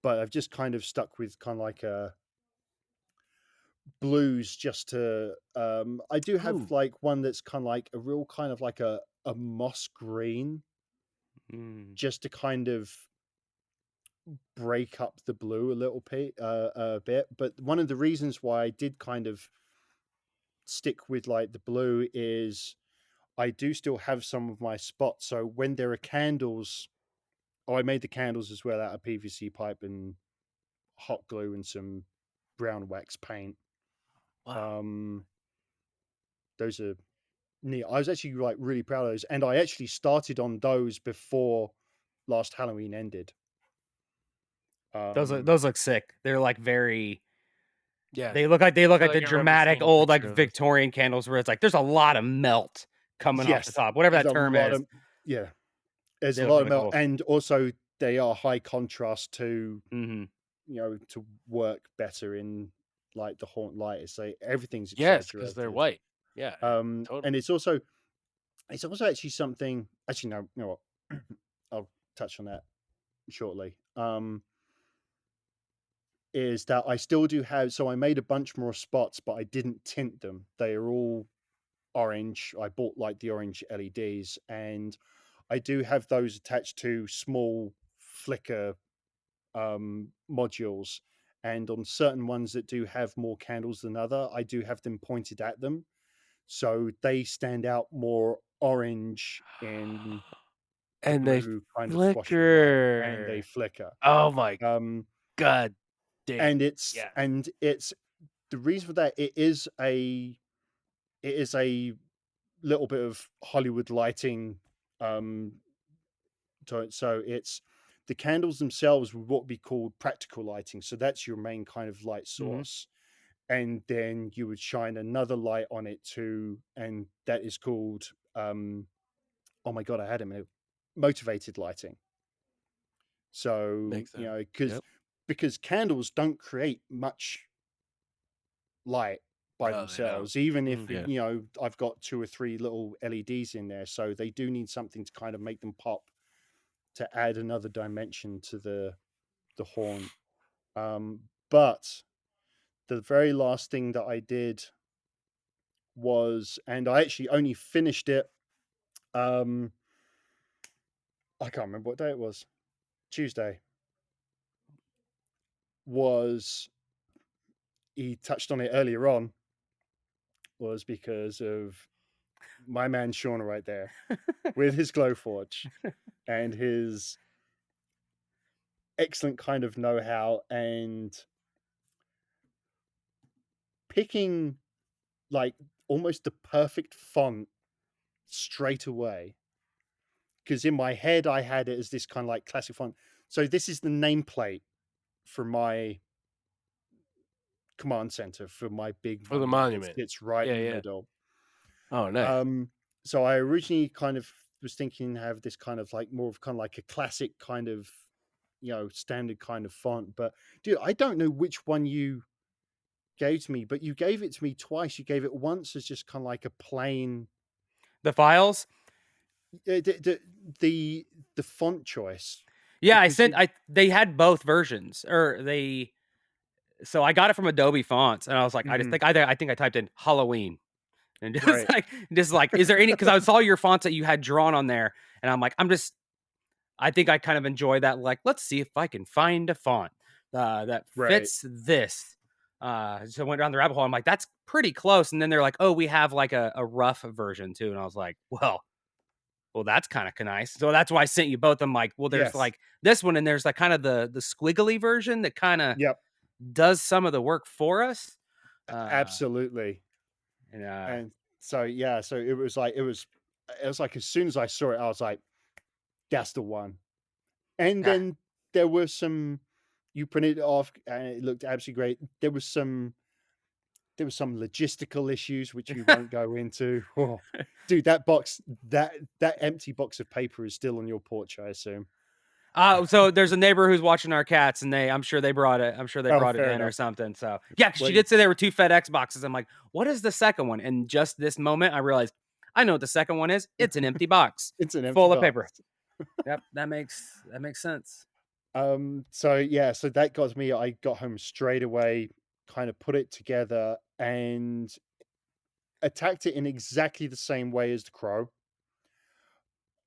but I've just kind of stuck with kind of like a blues just to I do have Ooh. like one that's kind of like a real kind of like a moss green Mm. just to kind of break up the blue a bit. But one of the reasons why I did kind of stick with like the blue is I do still have some of my spots. So when there are candles, I made the candles as well out of PVC pipe and hot glue and some brown wax paint. Wow. Um, those are neat. I was actually like really proud of those, and I actually started on those before last Halloween ended. Those look sick. They're like very. Yeah. They look like I feel the like I remember dramatic seeing a old like picture of those. Victorian candles where it's like there's a lot of melt coming off the Yes, top, whatever there's that a term lot is. of yeah. There's They a look lot of really melt, cool. and also they are high contrast to Mm-hmm. to work better in like the haunt light. It's like everything's Yes, because 'cause they're exaggerated. white. Yeah, yeah, And totally. it's also actually something. Actually, no, you know what? I'll touch on that shortly. Is that I still do have? So I made a bunch more spots, but I didn't tint them. They are all orange. I bought like the orange LEDs, and I do have those attached to small flicker modules. And on certain ones that do have more candles than other, I do have them pointed at them, so they stand out more orange in the And they blue kind of flashing light, and they flicker. flicker. Oh my Um, god dang. and it's Yes. and it's the reason for that. It is a little bit of Hollywood lighting. Um, so it's the candles themselves would what be called practical lighting. So that's your main kind of light Mhm. source. And then you would shine another light on it too, and that is called oh my god, I had him motivated lighting. So Makes sense. because Yep. candles don't create much light by No, they don't. themselves, even if Yeah. I've got 2 or 3 little LEDs in there, so they do need something to kind of make them pop to add another dimension to the haunt. But the very last thing that I did was, and I actually only finished it. Um, I can't remember what day it was. Tuesday was. He touched on it earlier on. Was because of my man Shawn right there with his Glowforge and his excellent kind of know-how and picking like almost the perfect font straight away. Because in my head, I had it as this kind of like classic font. So this is the nameplate for my command center for my big For the monument. It monument. sits right Yeah, in the yeah. middle. Oh, nice. So I originally kind of was thinking have this kind of like more of kind of like a classic kind of standard kind of font. But dude, I don't know which one you gave to me, but you gave it to me twice. You gave it once as just kind of like a plain The files. the font choice Yeah, I because sent. you They had both versions, or they So I got it from Adobe Fonts, and I was like, I just Mhm. think I think I typed in Halloween, and Right. just like, is there any? Because I saw your fonts that you had drawn on there, and I'm like, I think I kind of enjoy that. Like, let's see if I can find a font that Right. fits this. So I went down the rabbit hole. I'm like, that's pretty close. And then they're like, oh, we have like a rough version too. And I was like, well, that's kind of nice. So that's why I sent you both. I'm like, well, there's Yes. like this one, and there's like kind of the squiggly version that kind of Yep. does some of the work for us. Uh, Absolutely. and And so yeah, so it was like as soon as I saw it, I was like, that's the one. And yeah, then there were some you printed it off and it looked absolutely great. There was some logistical issues which we won't go into. Oh, dude, that empty box of paper is still on your porch, I assume. So there's a neighbor who's watching our cats, and I'm sure they brought it. I'm sure they Oh, brought it fair in or enough. something. So yeah, 'cause she Wait, did say there were 2 FedEx boxes. I'm like, what is the second one? And just this moment, I realized I know what the second one is. It's an empty box it's an empty full of box. paper. Yep, that makes sense. So yeah, so that got me. I got home straight away, kind of put it together and attacked it in exactly the same way as the crow.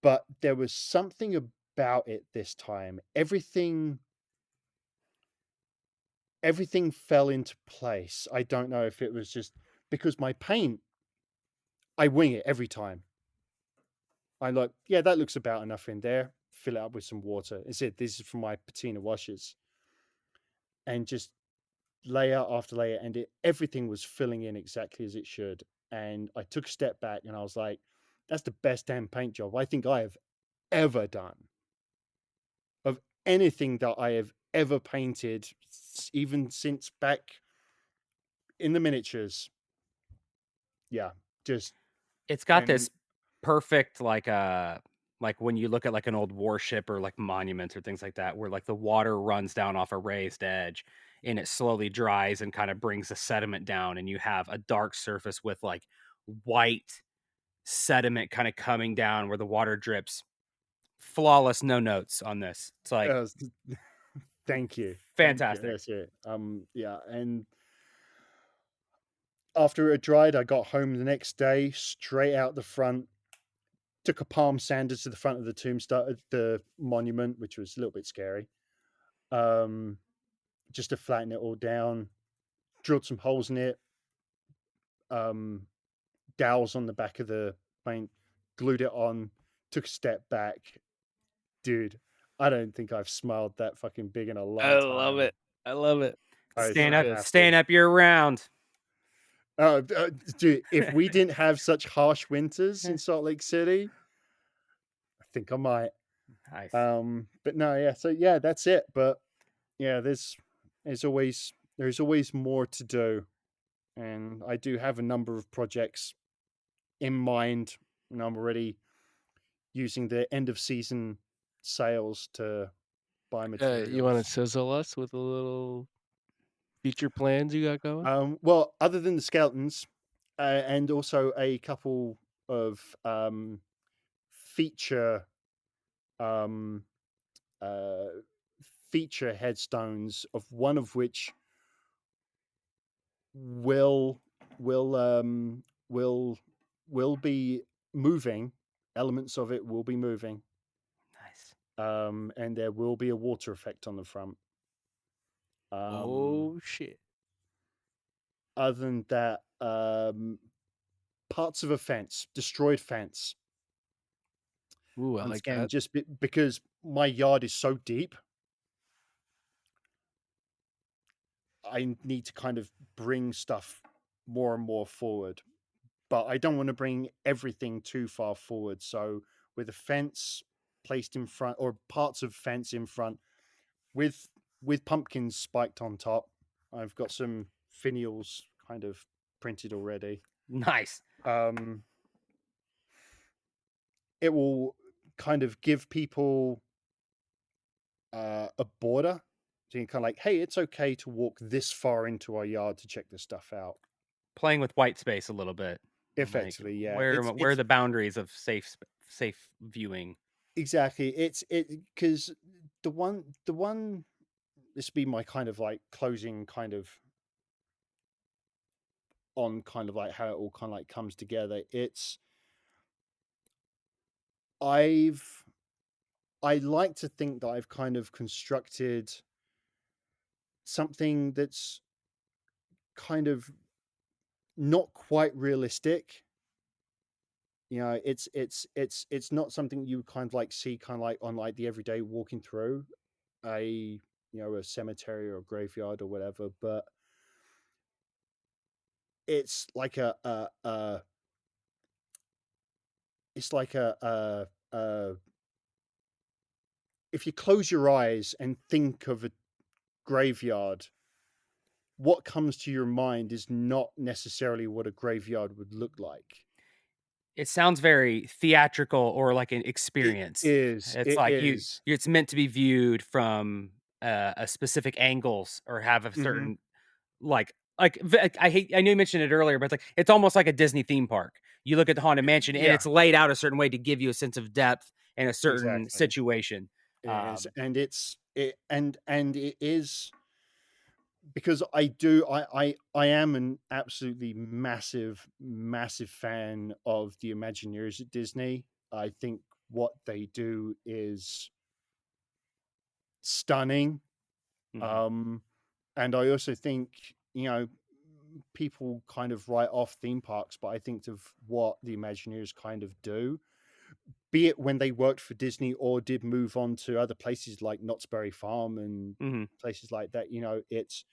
But there was something about it this time. Everything fell into place. I don't know if it was just because my paint, I wing it every time. I'm like, yeah, that looks about enough in there. Fill it up with some water. It's it. This is for my patina washes. And just layer after layer, and everything was filling in exactly as it should. And I took a step back and I was like, that's the best damn paint job I think I have ever done of anything that I have ever painted, even since back in the miniatures. Yeah, just It's got and this perfect like when you look at like an old warship or like monuments or things like that, where like the water runs down off a raised edge and it slowly dries and kind of brings the sediment down, and you have a dark surface with like white sediment kind of coming down where the water drips. Flawless, no notes on this. It's like uh, thank you, thank you. fantastic. That's it. Yeah, and after it dried, I got home the next day, straight out the front. Took a palm sander to the front of the tombstone, the monument, which was a little bit scary. Um, just to flatten it all down. Drilled some holes in it. Um, dowels on the back of the paint. Glued it on. Took a step back. Dude, I don't think I've smiled that fucking big in a I long love time. it. I love it. I was So Staying so up, good. staying happy. up year round. Dude, if we didn't have such harsh winters in Salt Lake City, I think I might. Nice. But no, yeah. So yeah, that's it. But yeah, there's always more to do, and I do have a number of projects in mind, and I'm already using the end of season sales to buy You wanna materials. sizzle us with a little future plans you got going? Well, other than the skeletons, and also a couple of feature um, uh, feature headstones, of one of which will will um will will be moving. Elements of it will be moving, Nice. and there will be a water effect on the front. Um, Oh, shit. other than that, parts of a fence, destroyed fence. Ooh, I Once like again, that. just because my yard is so deep, I need to kind of bring stuff more and more forward. But I don't want to bring everything too far forward. So with a fence placed in front, or parts of fence in front, with pumpkins spiked on top, I've got some finials kind of printed already. Nice. Um, it will kind of give people a border. So you kind of like, hey, it's okay to walk this far into our yard to check this stuff out. Playing with white space a little bit. Like Effectively, yeah. where are the boundaries of safe viewing? Exactly. It's it because the one this be my kind of like closing kind of on kind of like how it all kind of like comes together. It's I've I like to think that I've kind of constructed something that's kind of not quite realistic. It's not something you kind of like see kind of like on like the everyday walking through a a cemetery or a graveyard or whatever, but it's like it's like a if you close your eyes and think of a graveyard, what comes to your mind is not necessarily what a graveyard would look like. It sounds very theatrical or like an It experience. is. It's It like is. it's meant to be viewed from a specific angles or have a Mhm. certain I know you mentioned it earlier, but it's almost like a Disney theme park. You look at the Haunted Mansion and Yeah, it's laid out a certain way to give you a sense of depth in a certain exactly. situation. It is, Um, and and it is because I am an absolutely massive fan of the Imagineers at Disney. I think what they do is stunning. mhm. Um, and I also think, people kind of write off theme parks, but I think of what the Imagineers kind of do, be it when they worked for Disney or did move on to other places like Knott's Berry Farm and Mhm. places like that. It's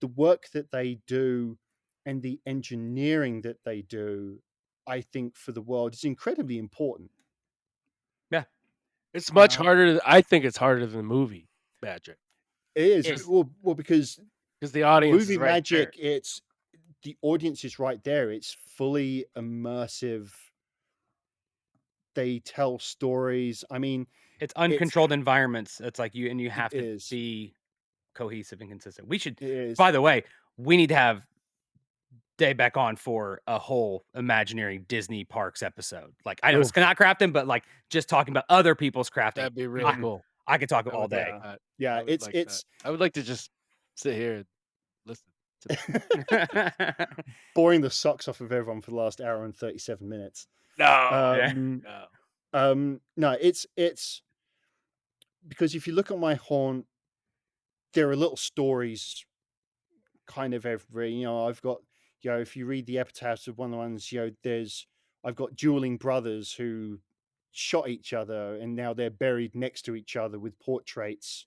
the work that they do and the engineering that they do, I think for the world is incredibly important. Yeah. It's You much know, harder I think it's harder than movie magic it is It's well because because the audience movie is right there. magic, it's the audience is right there. It's fully immersive. They tell stories. I mean, it's it's uncontrolled environments. It's like you it have to is. be cohesive and consistent. We should It is. by the way, we need to have Dave back on for a whole Imagineering Disney parks episode. Like, I know it's Oof, not crafting, but, like, just talking about other people's crafting. that'd be really I Mhm. cool. I could talk I all would like day. Yeah. that. Yeah, I would like that. I would like to just sit here and listen to that. boring the socks off of everyone for the last hour and 37 minutes. No, Yeah. Um, no. no, it's because if you look at my haunt, there are little stories kind of every, I've got, if you read the epitaphs of one of the ones, I've got dueling brothers who shot each other and now they're buried next to each other with portraits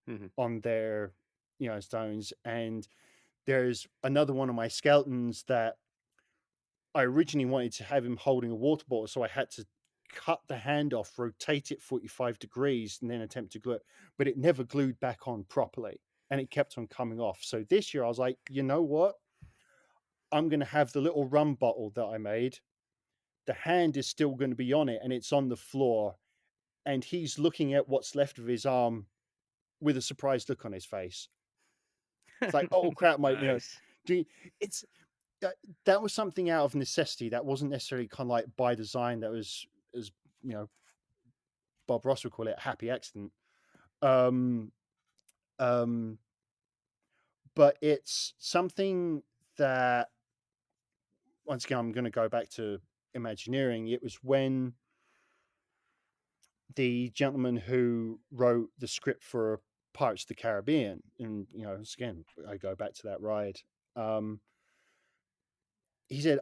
Mhm. on their, stones. And there's another one of my skeletons that I originally wanted to have him holding a water bottle, so I had to cut the hand off, rotate it 45 degrees, and then attempt to glue it. But it never glued back on properly and it kept on coming off. So this year I was like, you know what? I'm going to have the little rum bottle that I made. The hand is still going to be on it and it's on the floor. And he's looking at what's left of his arm with a surprised look on his face. It's like, oh crap, Nice. it's that that was something out of necessity. That wasn't necessarily kind of like by design. That was, as you know, Bob Ross would call it, a happy accident. Um, um, but it's something that, once again, I'm going to go back to Imagineering. It was when the gentleman who wrote the script for Pirates of the Caribbean, and again, I go back to that ride. Um, he said,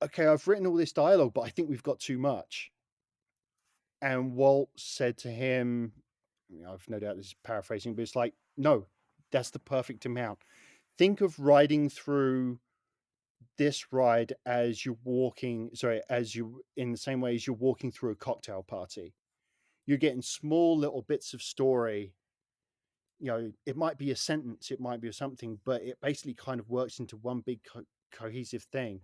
"Okay, I've written all this dialogue, but I think we've got too much." And Walt said to him, I've no doubt this is paraphrasing, but it's like, no, that's the perfect amount. Think of riding through this ride as you're walking, sorry, as you, in the same way as you're walking through a cocktail party. You're getting small little bits of story. It might be a sentence, it might be something, but it basically kind of works into one big cohesive thing.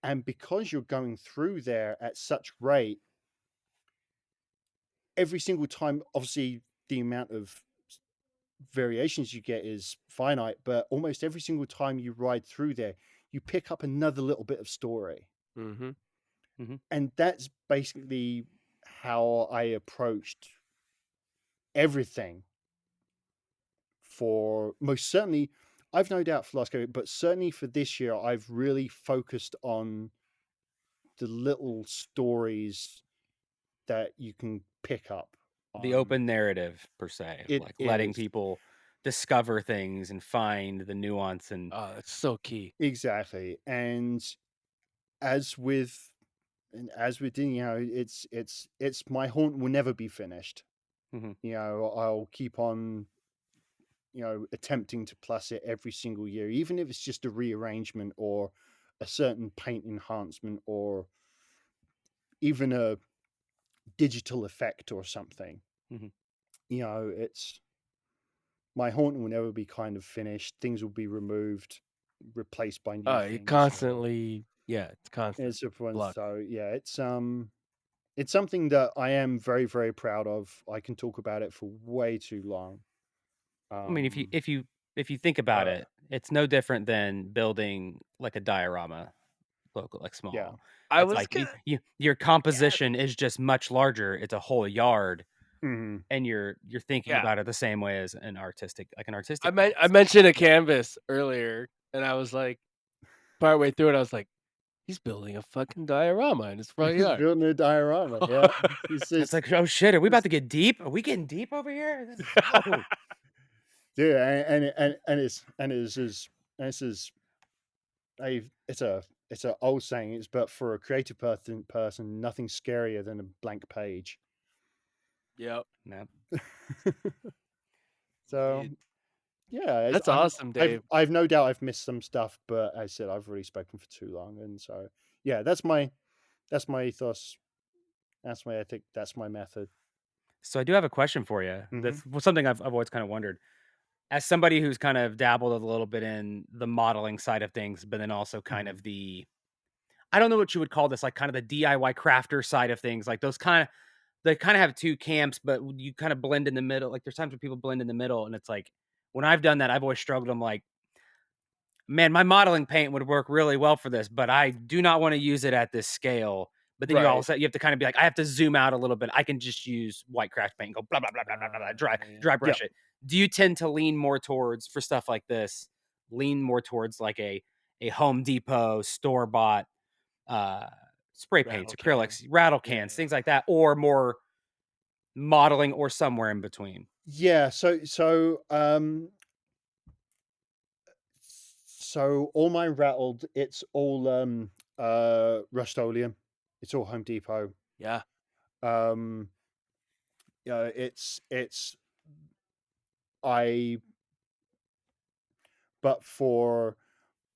And because you're going through there at such rate, every single time, obviously, the amount of variations you get is finite, but almost every single time you ride through there, you pick up another little bit of story. Mhm. Mhm. And that's basically how I approached everything. for most certainly, I've no doubt for last go, but certainly for this year, I've really focused on the little stories that you can pick up The on. open narrative per se, It like letting is people discover things and find the nuance and Oh, that's so key. exactly, and as with you know, it's my haunt will never be finished. Mhm. You know, I'll keep on, you know, attempting to plus it every single year, even if it's just a rearrangement or a certain paint enhancement or even a digital effect or something. Mhm. You know, it's my haunt will never be kind of finished. Things will be removed, replaced by new You things. So constantly, yeah, it's constant it's a fun. flux. So yeah, it's something that I am very, very proud of. I can talk about it for way too long. I mean, if you Um, if you if you think about but it, it's no different than building like a diorama, local, like yeah, small. I It's was like gonna your yes. composition is just much larger. It's a whole yard, hmm and you're thinking Yeah. about it the same way as an artistic I piece. mentioned a canvas earlier, and I was like, partway through it, I was like, "He's building a fucking diorama in his front he's yard." building a diorama. Yeah, he's It's just, like, oh shit, are we about it's, to get deep? Are we getting deep over here? Whoa. dude, and this is a it's a old saying. It's but for a creative person, nothing scarier than a blank page. Yep, No. So indeed. yeah, That's awesome, Dave. I've no doubt I've missed some stuff, but as I said, I've already spoken for too long, and so yeah, that's my ethos. That's my ethic. That's my method. So I do have a question for you. hmm That's something I've always kind of wondered. As somebody who's kind of dabbled a little bit in the modeling side of things, but then also kind hmm of I don't know what you would call this, like kind of the DIY crafter side of things, like those kind of they kind of have two camps, but you kind of blend in the middle. Like there's times when people blend in the middle, and it's like when I've done that, I've always struggled. I'm like, man, my modeling paint would work really well for this, but I do not want to use it at this scale. But then you Right. also you have to kind of be like, I have to zoom out a little bit. I can just use white craft paint and go blah blah blah blah blah blah, blah Yeah. dry Yeah. brush it. Do you tend to lean more towards for stuff like this? Lean more towards like a Home Depot store bought uh spray paints, Rattle can. acrylics, rattle Yeah. cans, things like that, or more modeling or somewhere in between? Yeah. So all mine rattled. It's all Rust-Oleum. It's all Home Depot. Yeah. Um, it's I but for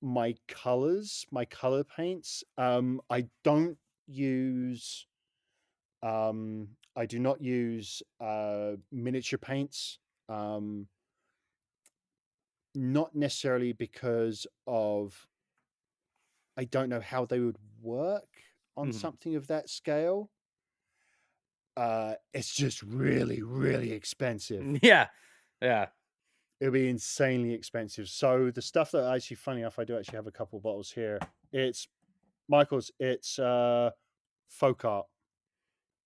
my color paints, I don't use I do not use miniature paints. Um, not necessarily because of I don't know how they would work on Mhm. something of that scale. It's just really, really expensive. Yeah. Yeah. It'll be insanely expensive. So the stuff that actually, funny enough, I do actually have a couple bottles here. It's Michael's. It's folk art.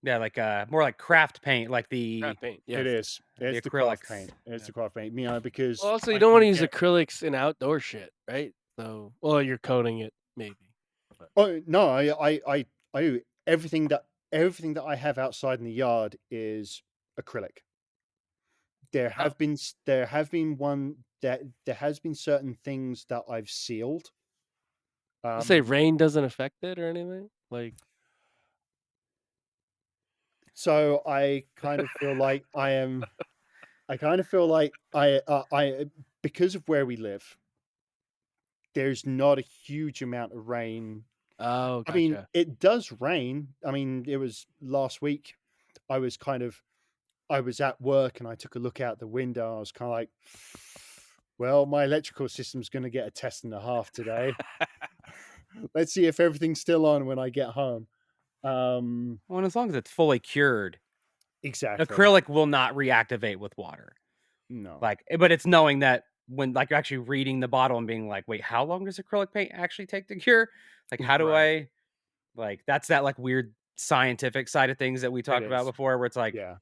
Yeah, like more like craft paint, like Craft paint. It Yes. is. the It's the craft acrylics. paint. It's Yeah. the craft paint. You know, Well, because also, you like don't want you to use get. acrylics in outdoor shit, right? So, well, you're coating it, maybe. But Oh no, I do everything that I have outside in the yard is acrylic. oh, There have been one that there has been certain things that I've sealed. you say Um, rain doesn't affect it or anything? Like, so I kind of feel like I am. I kind of feel like I because of where we live, there's not a huge amount of rain. oh, I mean, gotcha. it does rain. I mean, it was last week. I was kind of I was at work and I took a look out the window. I was kind of like, well, my electrical system's going to get a test and a half today. Let's see if everything's still on when I get home. Um, Well, and as long as it's fully cured, exactly. acrylic will not reactivate with water. No. Like, but it's knowing that when like you're actually reading the bottle and being like, wait, how long does acrylic paint actually take to cure? Like, how do Right. I like that's that like weird scientific side of things that we It talked about is. before, where it's like Yeah.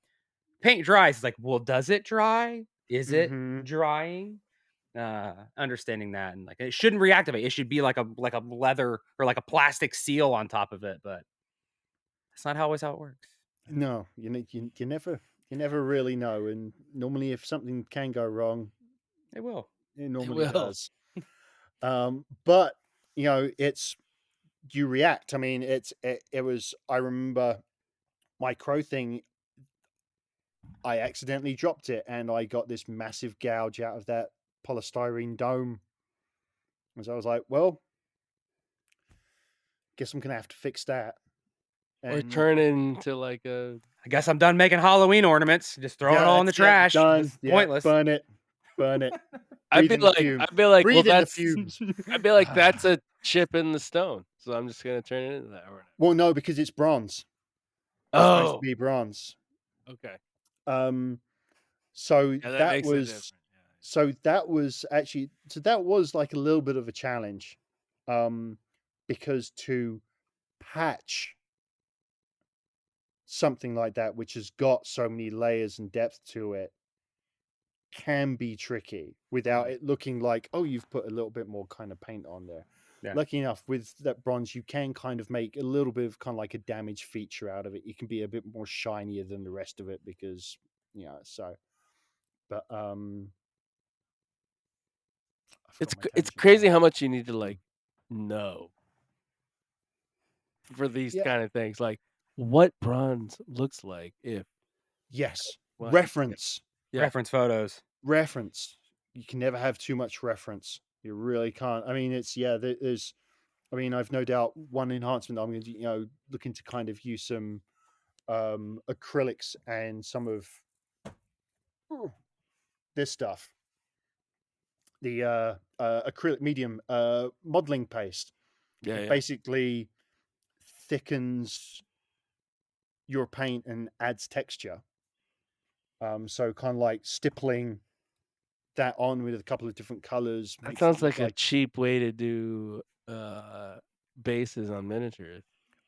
paint dries. It's like, well, does it dry? Is it Mhm. drying? Understanding that, and like it shouldn't reactivate. It should be like a leather or like a plastic seal on top of it, but that's not always how it works. No, you never really know, and normally if something can go wrong, It will. it It normally will. does. But it's you react. I mean, it was. I remember my crow thing. I accidentally dropped it, and I got this massive gouge out of that polystyrene dome. And so I was like, well, guess I'm gonna have to fix that. Or And turn into like a I guess I'm done making Halloween ornaments. Just throw it yeah, all in the that's it. trash. Done. It's Yeah, pointless. burn it, burn it. I'd Breathe be in the like fumes. I'd be like, "Well, Breathe in the that's" fumes. I'd be like, "That's a chip in the stone, so I'm just gonna turn it into that or whatever." Well, no, because it's bronze. It's supposed to Oh, be bronze. okay. Um, so Yeah, that that makes it was different. Yeah. that was like a little bit of a challenge. Um, because to patch something like that, which has got so many layers and depth to it, can be tricky without Mhm. it looking like, oh, you've put a little bit more kind of paint on there. Yeah. Lucky enough, with that bronze, you can kind of make a little bit of kind of like a damaged feature out of it. You can be a bit more shinier than the rest of it because, so. But I forgot my It's tangent crazy now. how much you need to like know for these Yeah. kind of things. Like what bronze looks like if Yes. what Reference. yeah. Reference photos. Reference. You can never have too much reference. You really can't. I mean, there's. I mean, I've no doubt one enhancement I'm going to, looking to kind of use some acrylics and some of this stuff, the acrylic medium modeling paste. Yeah, It yeah. basically thickens your paint and adds texture. So kind of like stippling that on with a couple of different colors That makes it sounds look like a like cheap way to do bases on miniatures.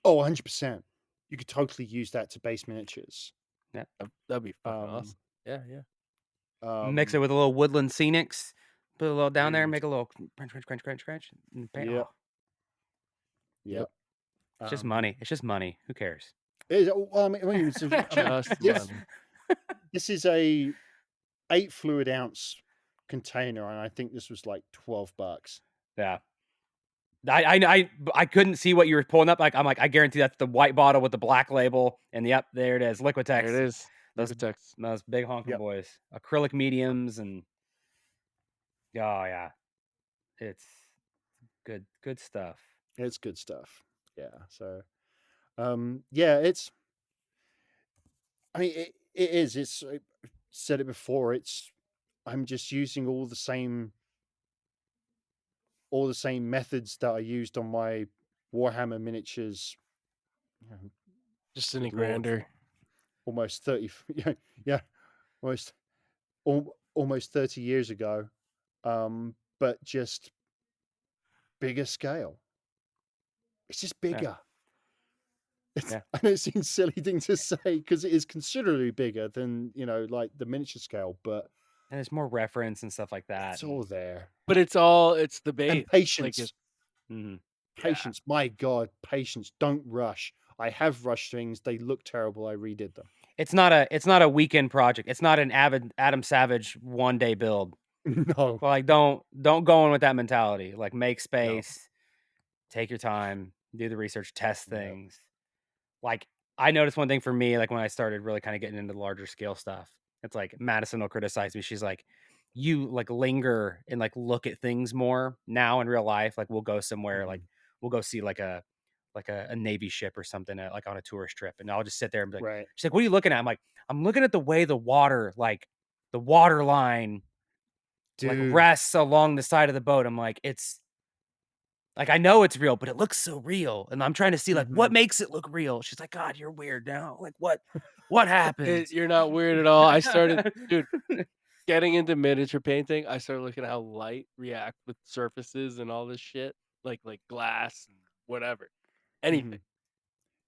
100%. You could totally use that to base miniatures. Yeah. That'd be fucking Um, awesome. Yeah, yeah. Mix it um, with a little woodland scenics. Put a little down there, dude, make a little crunch, crunch, crunch, crunch, crunch. And yep, oh, Yep. yep. it's just Um, money. It's just money. Who cares? well, I mean, Just this money. this is a 8 fluid ounce container, and I think this was like $12. Yeah. I couldn't see what you were pulling up. Like I'm like, I guarantee that's the white bottle with the black label. And yep, there it is. There it Liquitex. is. Those Liquitex. those big honking Yep, boys. Acrylic mediums and oh yeah. It's good stuff. it's good stuff. Yeah. So, yeah, it's. I mean, it is. It's. I said it before. It's. I'm just using all the same methods that I used on my Warhammer miniatures. You know, Just any good lord, grander. almost 30. Yeah, yeah, almost almost 30 years ago. But just bigger scale. It's just Yeah. bigger. Yeah. I know it seems a silly thing to say because it is considerably bigger than like the miniature scale, but And there's more reference and stuff like that. it's all there. But it's the And base. Like patience, it's Mhm. yeah. patience. My God, patience. Don't rush. I have rushed things. They look terrible. I redid them. It's not a weekend project. It's not an Adam Savage 1-day build. No, Well, like don't go in with that mentality. Like make no, space, take your time, do the research, test no. things. Like I noticed one thing for me, like when I started really kind of getting into the larger scale stuff. It's like Madison will criticize me. She's like, you like linger and like look at things more now in real life. Like we'll go somewhere, like Mhm. we'll go see like a Navy ship or something like on a tourist trip. And I'll just sit there and be like, Right, she's like, what are you looking at? I'm like, I'm looking at the way the water, like the water line like dude. rests along the side of the boat. I'm like, it's like I know it's real, but it looks so real. And I'm trying to see like what Mhm. makes it look real. She's like, God, you're weird now. Like what happens? You're not weird at all. I started dude, getting into miniature painting, I started looking at how light react with surfaces and all this shit, like glass and whatever, anything. Mhm.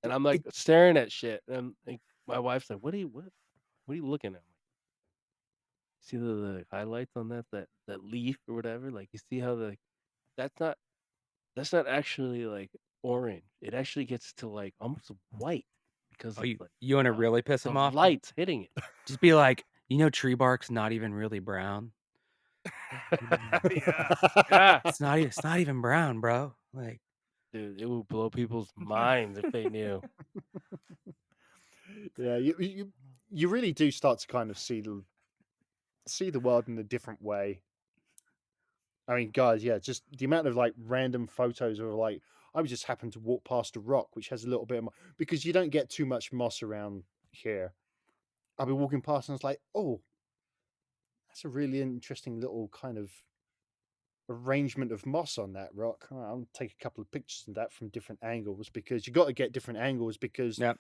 And I'm like staring at shit, and like my wife's like, "What are you looking at?" I'm like, see the highlights on that leaf or whatever. Like you see how that's not that's not actually like orange. It actually gets to like almost white because Oh, of you want to really piss the him off? lights hitting it. Just be like, tree bark's not even really brown. Yeah, yeah, It's not even brown, bro. Like, dude, it would blow people's minds if they knew. Yeah, you really do start to kind of see the world in a different way. I mean, guys, yeah, just the amount of like random photos of like I would just happen to walk past a rock which has a little bit of because you don't get too much moss around here. I'll be walking past and it's like, oh, that's a really interesting little kind of arrangement of moss on that rock. Oh, I'll take a couple of pictures of that from different angles because you got to get different angles because yeah.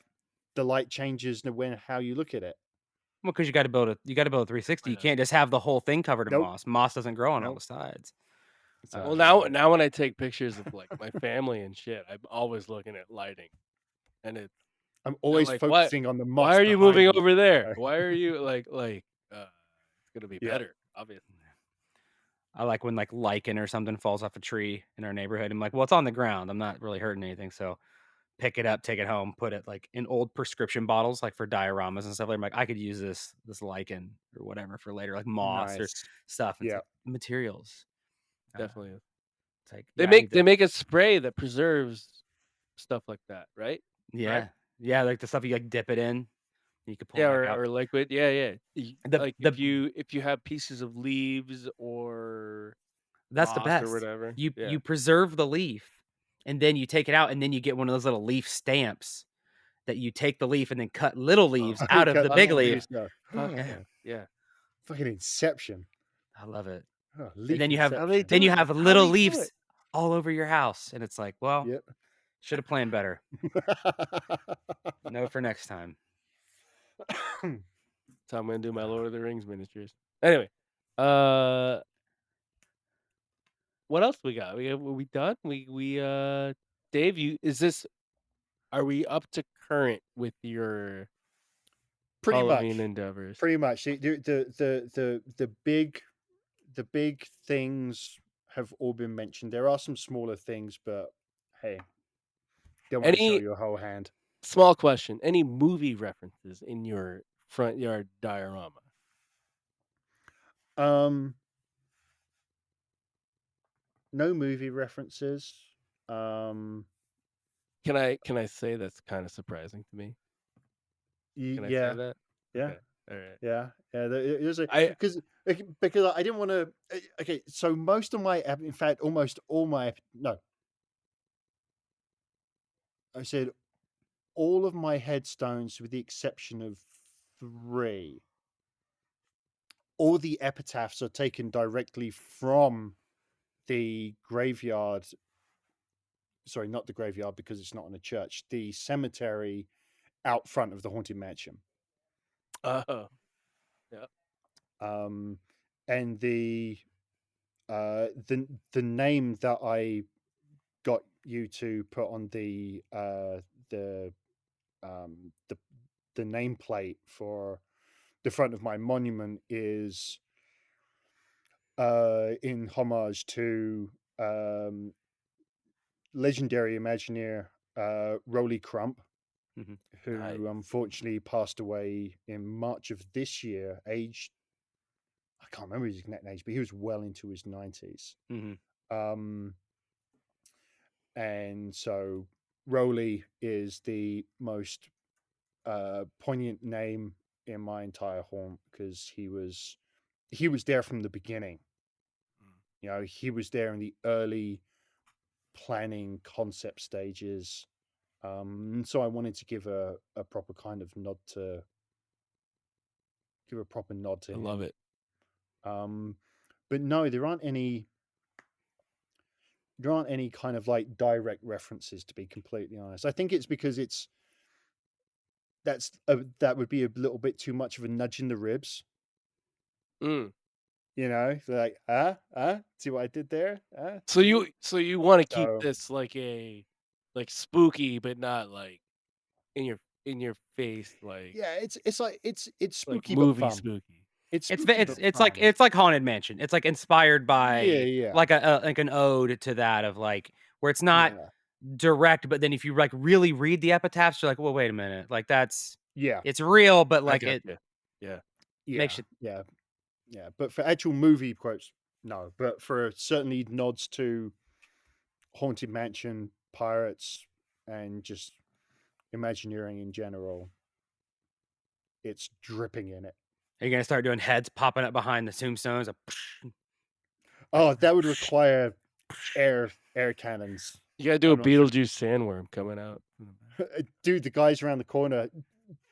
the light changes when how you look at it. Well, because you got to build a 360. You Yeah. can't just have the whole thing covered in Nope. moss. Moss doesn't grow on all Nope. the sides. Well, So now when I take pictures of like my family and shit, I'm always looking at lighting, and I'm I'm always like, what? focusing on the Why moss are you behind moving me. over there? Why are you it's gonna be Yeah. better, obviously. I like when like lichen or something falls off a tree in our neighborhood. I'm like, well, it's on the ground. I'm not really hurting anything. So pick it up, take it home, put it like in old prescription bottles, like for dioramas and stuff. I'm like, I could use this lichen or whatever for later, like moss or Nice. stuff. And it's Yeah. like materials. Definitely is. It's like, They yeah, I need they to. make a spray that preserves stuff like that, right? Right? Yeah. Yeah. Like the stuff you like dip it in, you can pull it Yeah, back out. or liquid. Yeah, yeah. The Like the if you have pieces of leaves or That's the moss or best. whatever. You Yeah. you preserve the leaf, and then you take it out, and then you get one of those little leaf stamps that you take the leaf and then cut little leaves Oh, out of Cut the fuck big little yeah. leaf. leaves now. Fuck Yeah, yeah. Yeah. Fucking Inception. I love it. Oh, And leaf then you have How they Inception. then do you it? have That's how little they do it. leaves all over your house, and it's like, well, Yep. should have planned better. No for next time. That's how I'm gonna do my Lord of the Rings miniatures. Anyway, uh, what else we got? Were we done? Dave, are we up to current with your Pretty Halloween much. endeavors? Pretty much. The big things have all been mentioned. There are some smaller things, but hey, don't want to show Any your whole hand. small question? Any movie references in your front yard diorama? Um, no movie references. Um, Can I say that's kind of surprising to me? Can I say yeah, that? yeah, Okay. All right. yeah, yeah. There's a I because I didn't want to. Okay, so most of my, in fact, almost all my, no, I said all of my headstones, with the exception of 3, all the epitaphs are taken directly from the graveyard. Sorry, not the graveyard because it's not in a church. The cemetery out front of the haunted mansion. oh yeah. And the name that I got you to put on the um, the the nameplate for the front of my monument is in homage to legendary Imagineer Roly Crump, Mhm. who Nice. unfortunately passed away in March of this year, aged, I can't remember his exact age, but he was well into his 90s. Mhm. And so Roly is the most poignant name in my entire haunt because he was there from the beginning. You know, he was there in the early planning concept stages. So I wanted to give a proper kind of nod to I him. love it. But no, there aren't any kind of like direct references, to be completely honest. I think it's because that would be a little bit too much of a nudge in the ribs. Mm. You know, like, see what I did there? So you want to keep So this like spooky, but not like in your face, yeah, it's like it's like spooky but movie fun. spooky. It's It's spooky, but fun. it's like Haunted Mansion. It's like inspired by Yeah. like an ode to that of like where it's not Yeah. direct, but then if you like really read the epitaphs, you're like, well, wait a minute, like that's Yeah. it's real, but I like got it you. Yeah. Yeah. makes you Yeah. Yeah. But for actual movie quotes, no. But for certainly nods to Haunted Mansion, pirates, and just Imagineering in general, it's dripping in it. are you gonna start doing heads popping up behind the tombstones? Oh, that would require air cannons. You gotta do a I'm not sure. Beetlejuice sandworm coming out. Dude, the guys around the corner,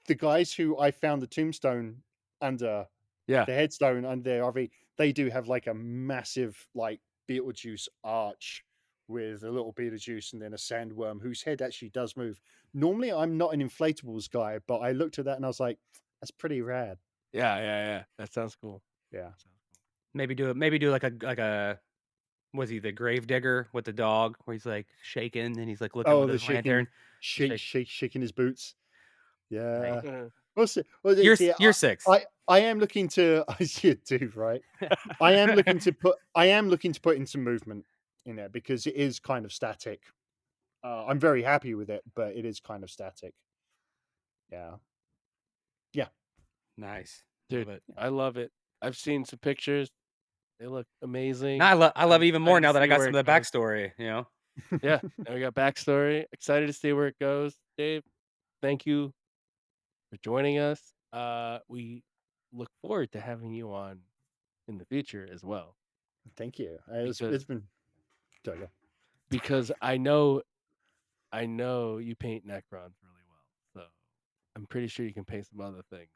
the guys who I found the tombstone under, Yeah. the headstone under their RV, they do have like a massive like Beetlejuice arch with a little Beetlejuice and then a sandworm whose head actually does move. Normally, I'm not an inflatables guy, but I looked at that and I was like, that's pretty rad. Yeah. That sounds cool. Yeah. Maybe do like a was he the grave digger with the dog where he's like shaking and he's like looking Oh, with the his lantern. shaking his boots. Yeah. Uh, Well, well, You're see, you're 6. I am looking to, you do, right? I am looking to put in some movement in there because it is kind of static. I'm very happy with it, but it is kind of static. Yeah. Nice. dude, Love it. I love it. I've seen some pictures. They look amazing. Now I love it even more excited now to that I see got where some it of the goes. backstory, you know? Yeah, now we got backstory. Excited to see where it goes. Dave, thank you for joining us. We look forward to having you on in the future as well. Thank you. Because- It's been. Sorry, go. Because I know you paint Necrons really well. So I'm pretty sure you can paint some other things.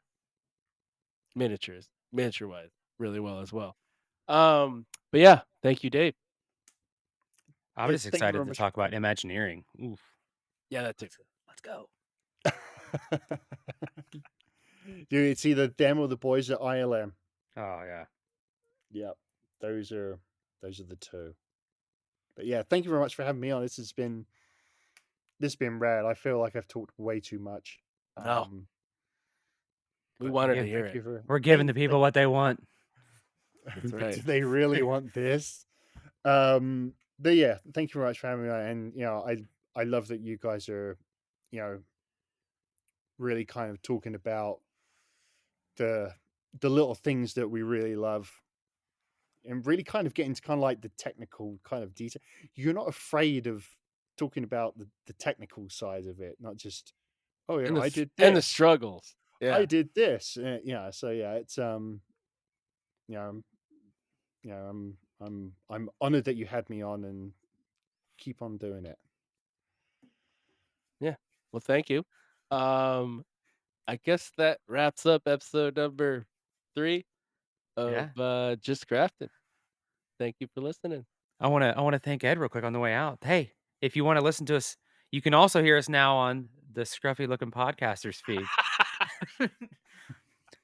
Miniature wise, really well as well. But yeah, thank you, Dave. I'm Yes, just thank you excited very to much. talk about Imagineering. Oof. Yeah, that too. Let's go. Dude, it's either them or the boys at ILM. Oh yeah. Yep, those are the two. But yeah, thank you very much for having me on. This has been rad. I feel like I've talked way too much. No. We but wanted yeah, to hear thank it. you for We're giving the thank- people what they want. That's but right. do they really want this? But yeah, thank you very much for having me on. And you know, I love that you guys are, you know, really kind of talking about the little things that we really love and really kind of getting to kind of like the technical kind of detail. You're not afraid of talking about the technical side of it, not just, oh yeah, I did this. And the struggles. Yeah. I did this. Yeah. So yeah, it's you know, I'm honored that you had me on and keep on doing it. Yeah. Well, thank you. I guess that wraps up episode number 3 of Just Craftin. Thank you for listening. I wanna thank Ed real quick on the way out. Hey, if you want to listen to us, you can also hear us now on the Scruffy Looking Podcasters feed.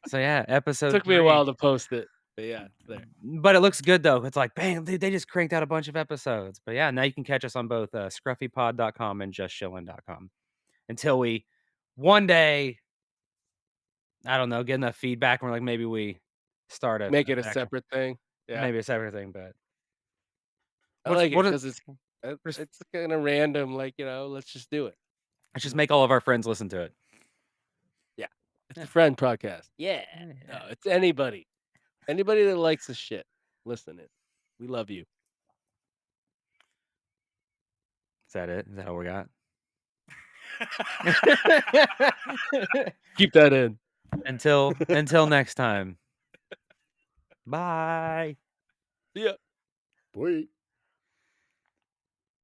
So yeah, episode Took me a 3. while to post it, but yeah, it's there. But it looks good though. It's like, bang, they just cranked out a bunch of episodes. But yeah, now you can catch us on both scruffypod.com and justchillin.com. Until we one day, I don't know, get enough feedback and we're like, maybe we start a Make it a section. separate thing. Yeah. Maybe a separate thing, but I like it what because it's kind of random. Like, let's just do it. let's just make all of our friends listen to it. Yeah. It's a friend podcast. Yeah. No, it's anybody. Anybody that likes the shit. Listen it. We love you. Is that it? Is that all we got? Keep that in. Until next time. Bye. Yeah. Boy.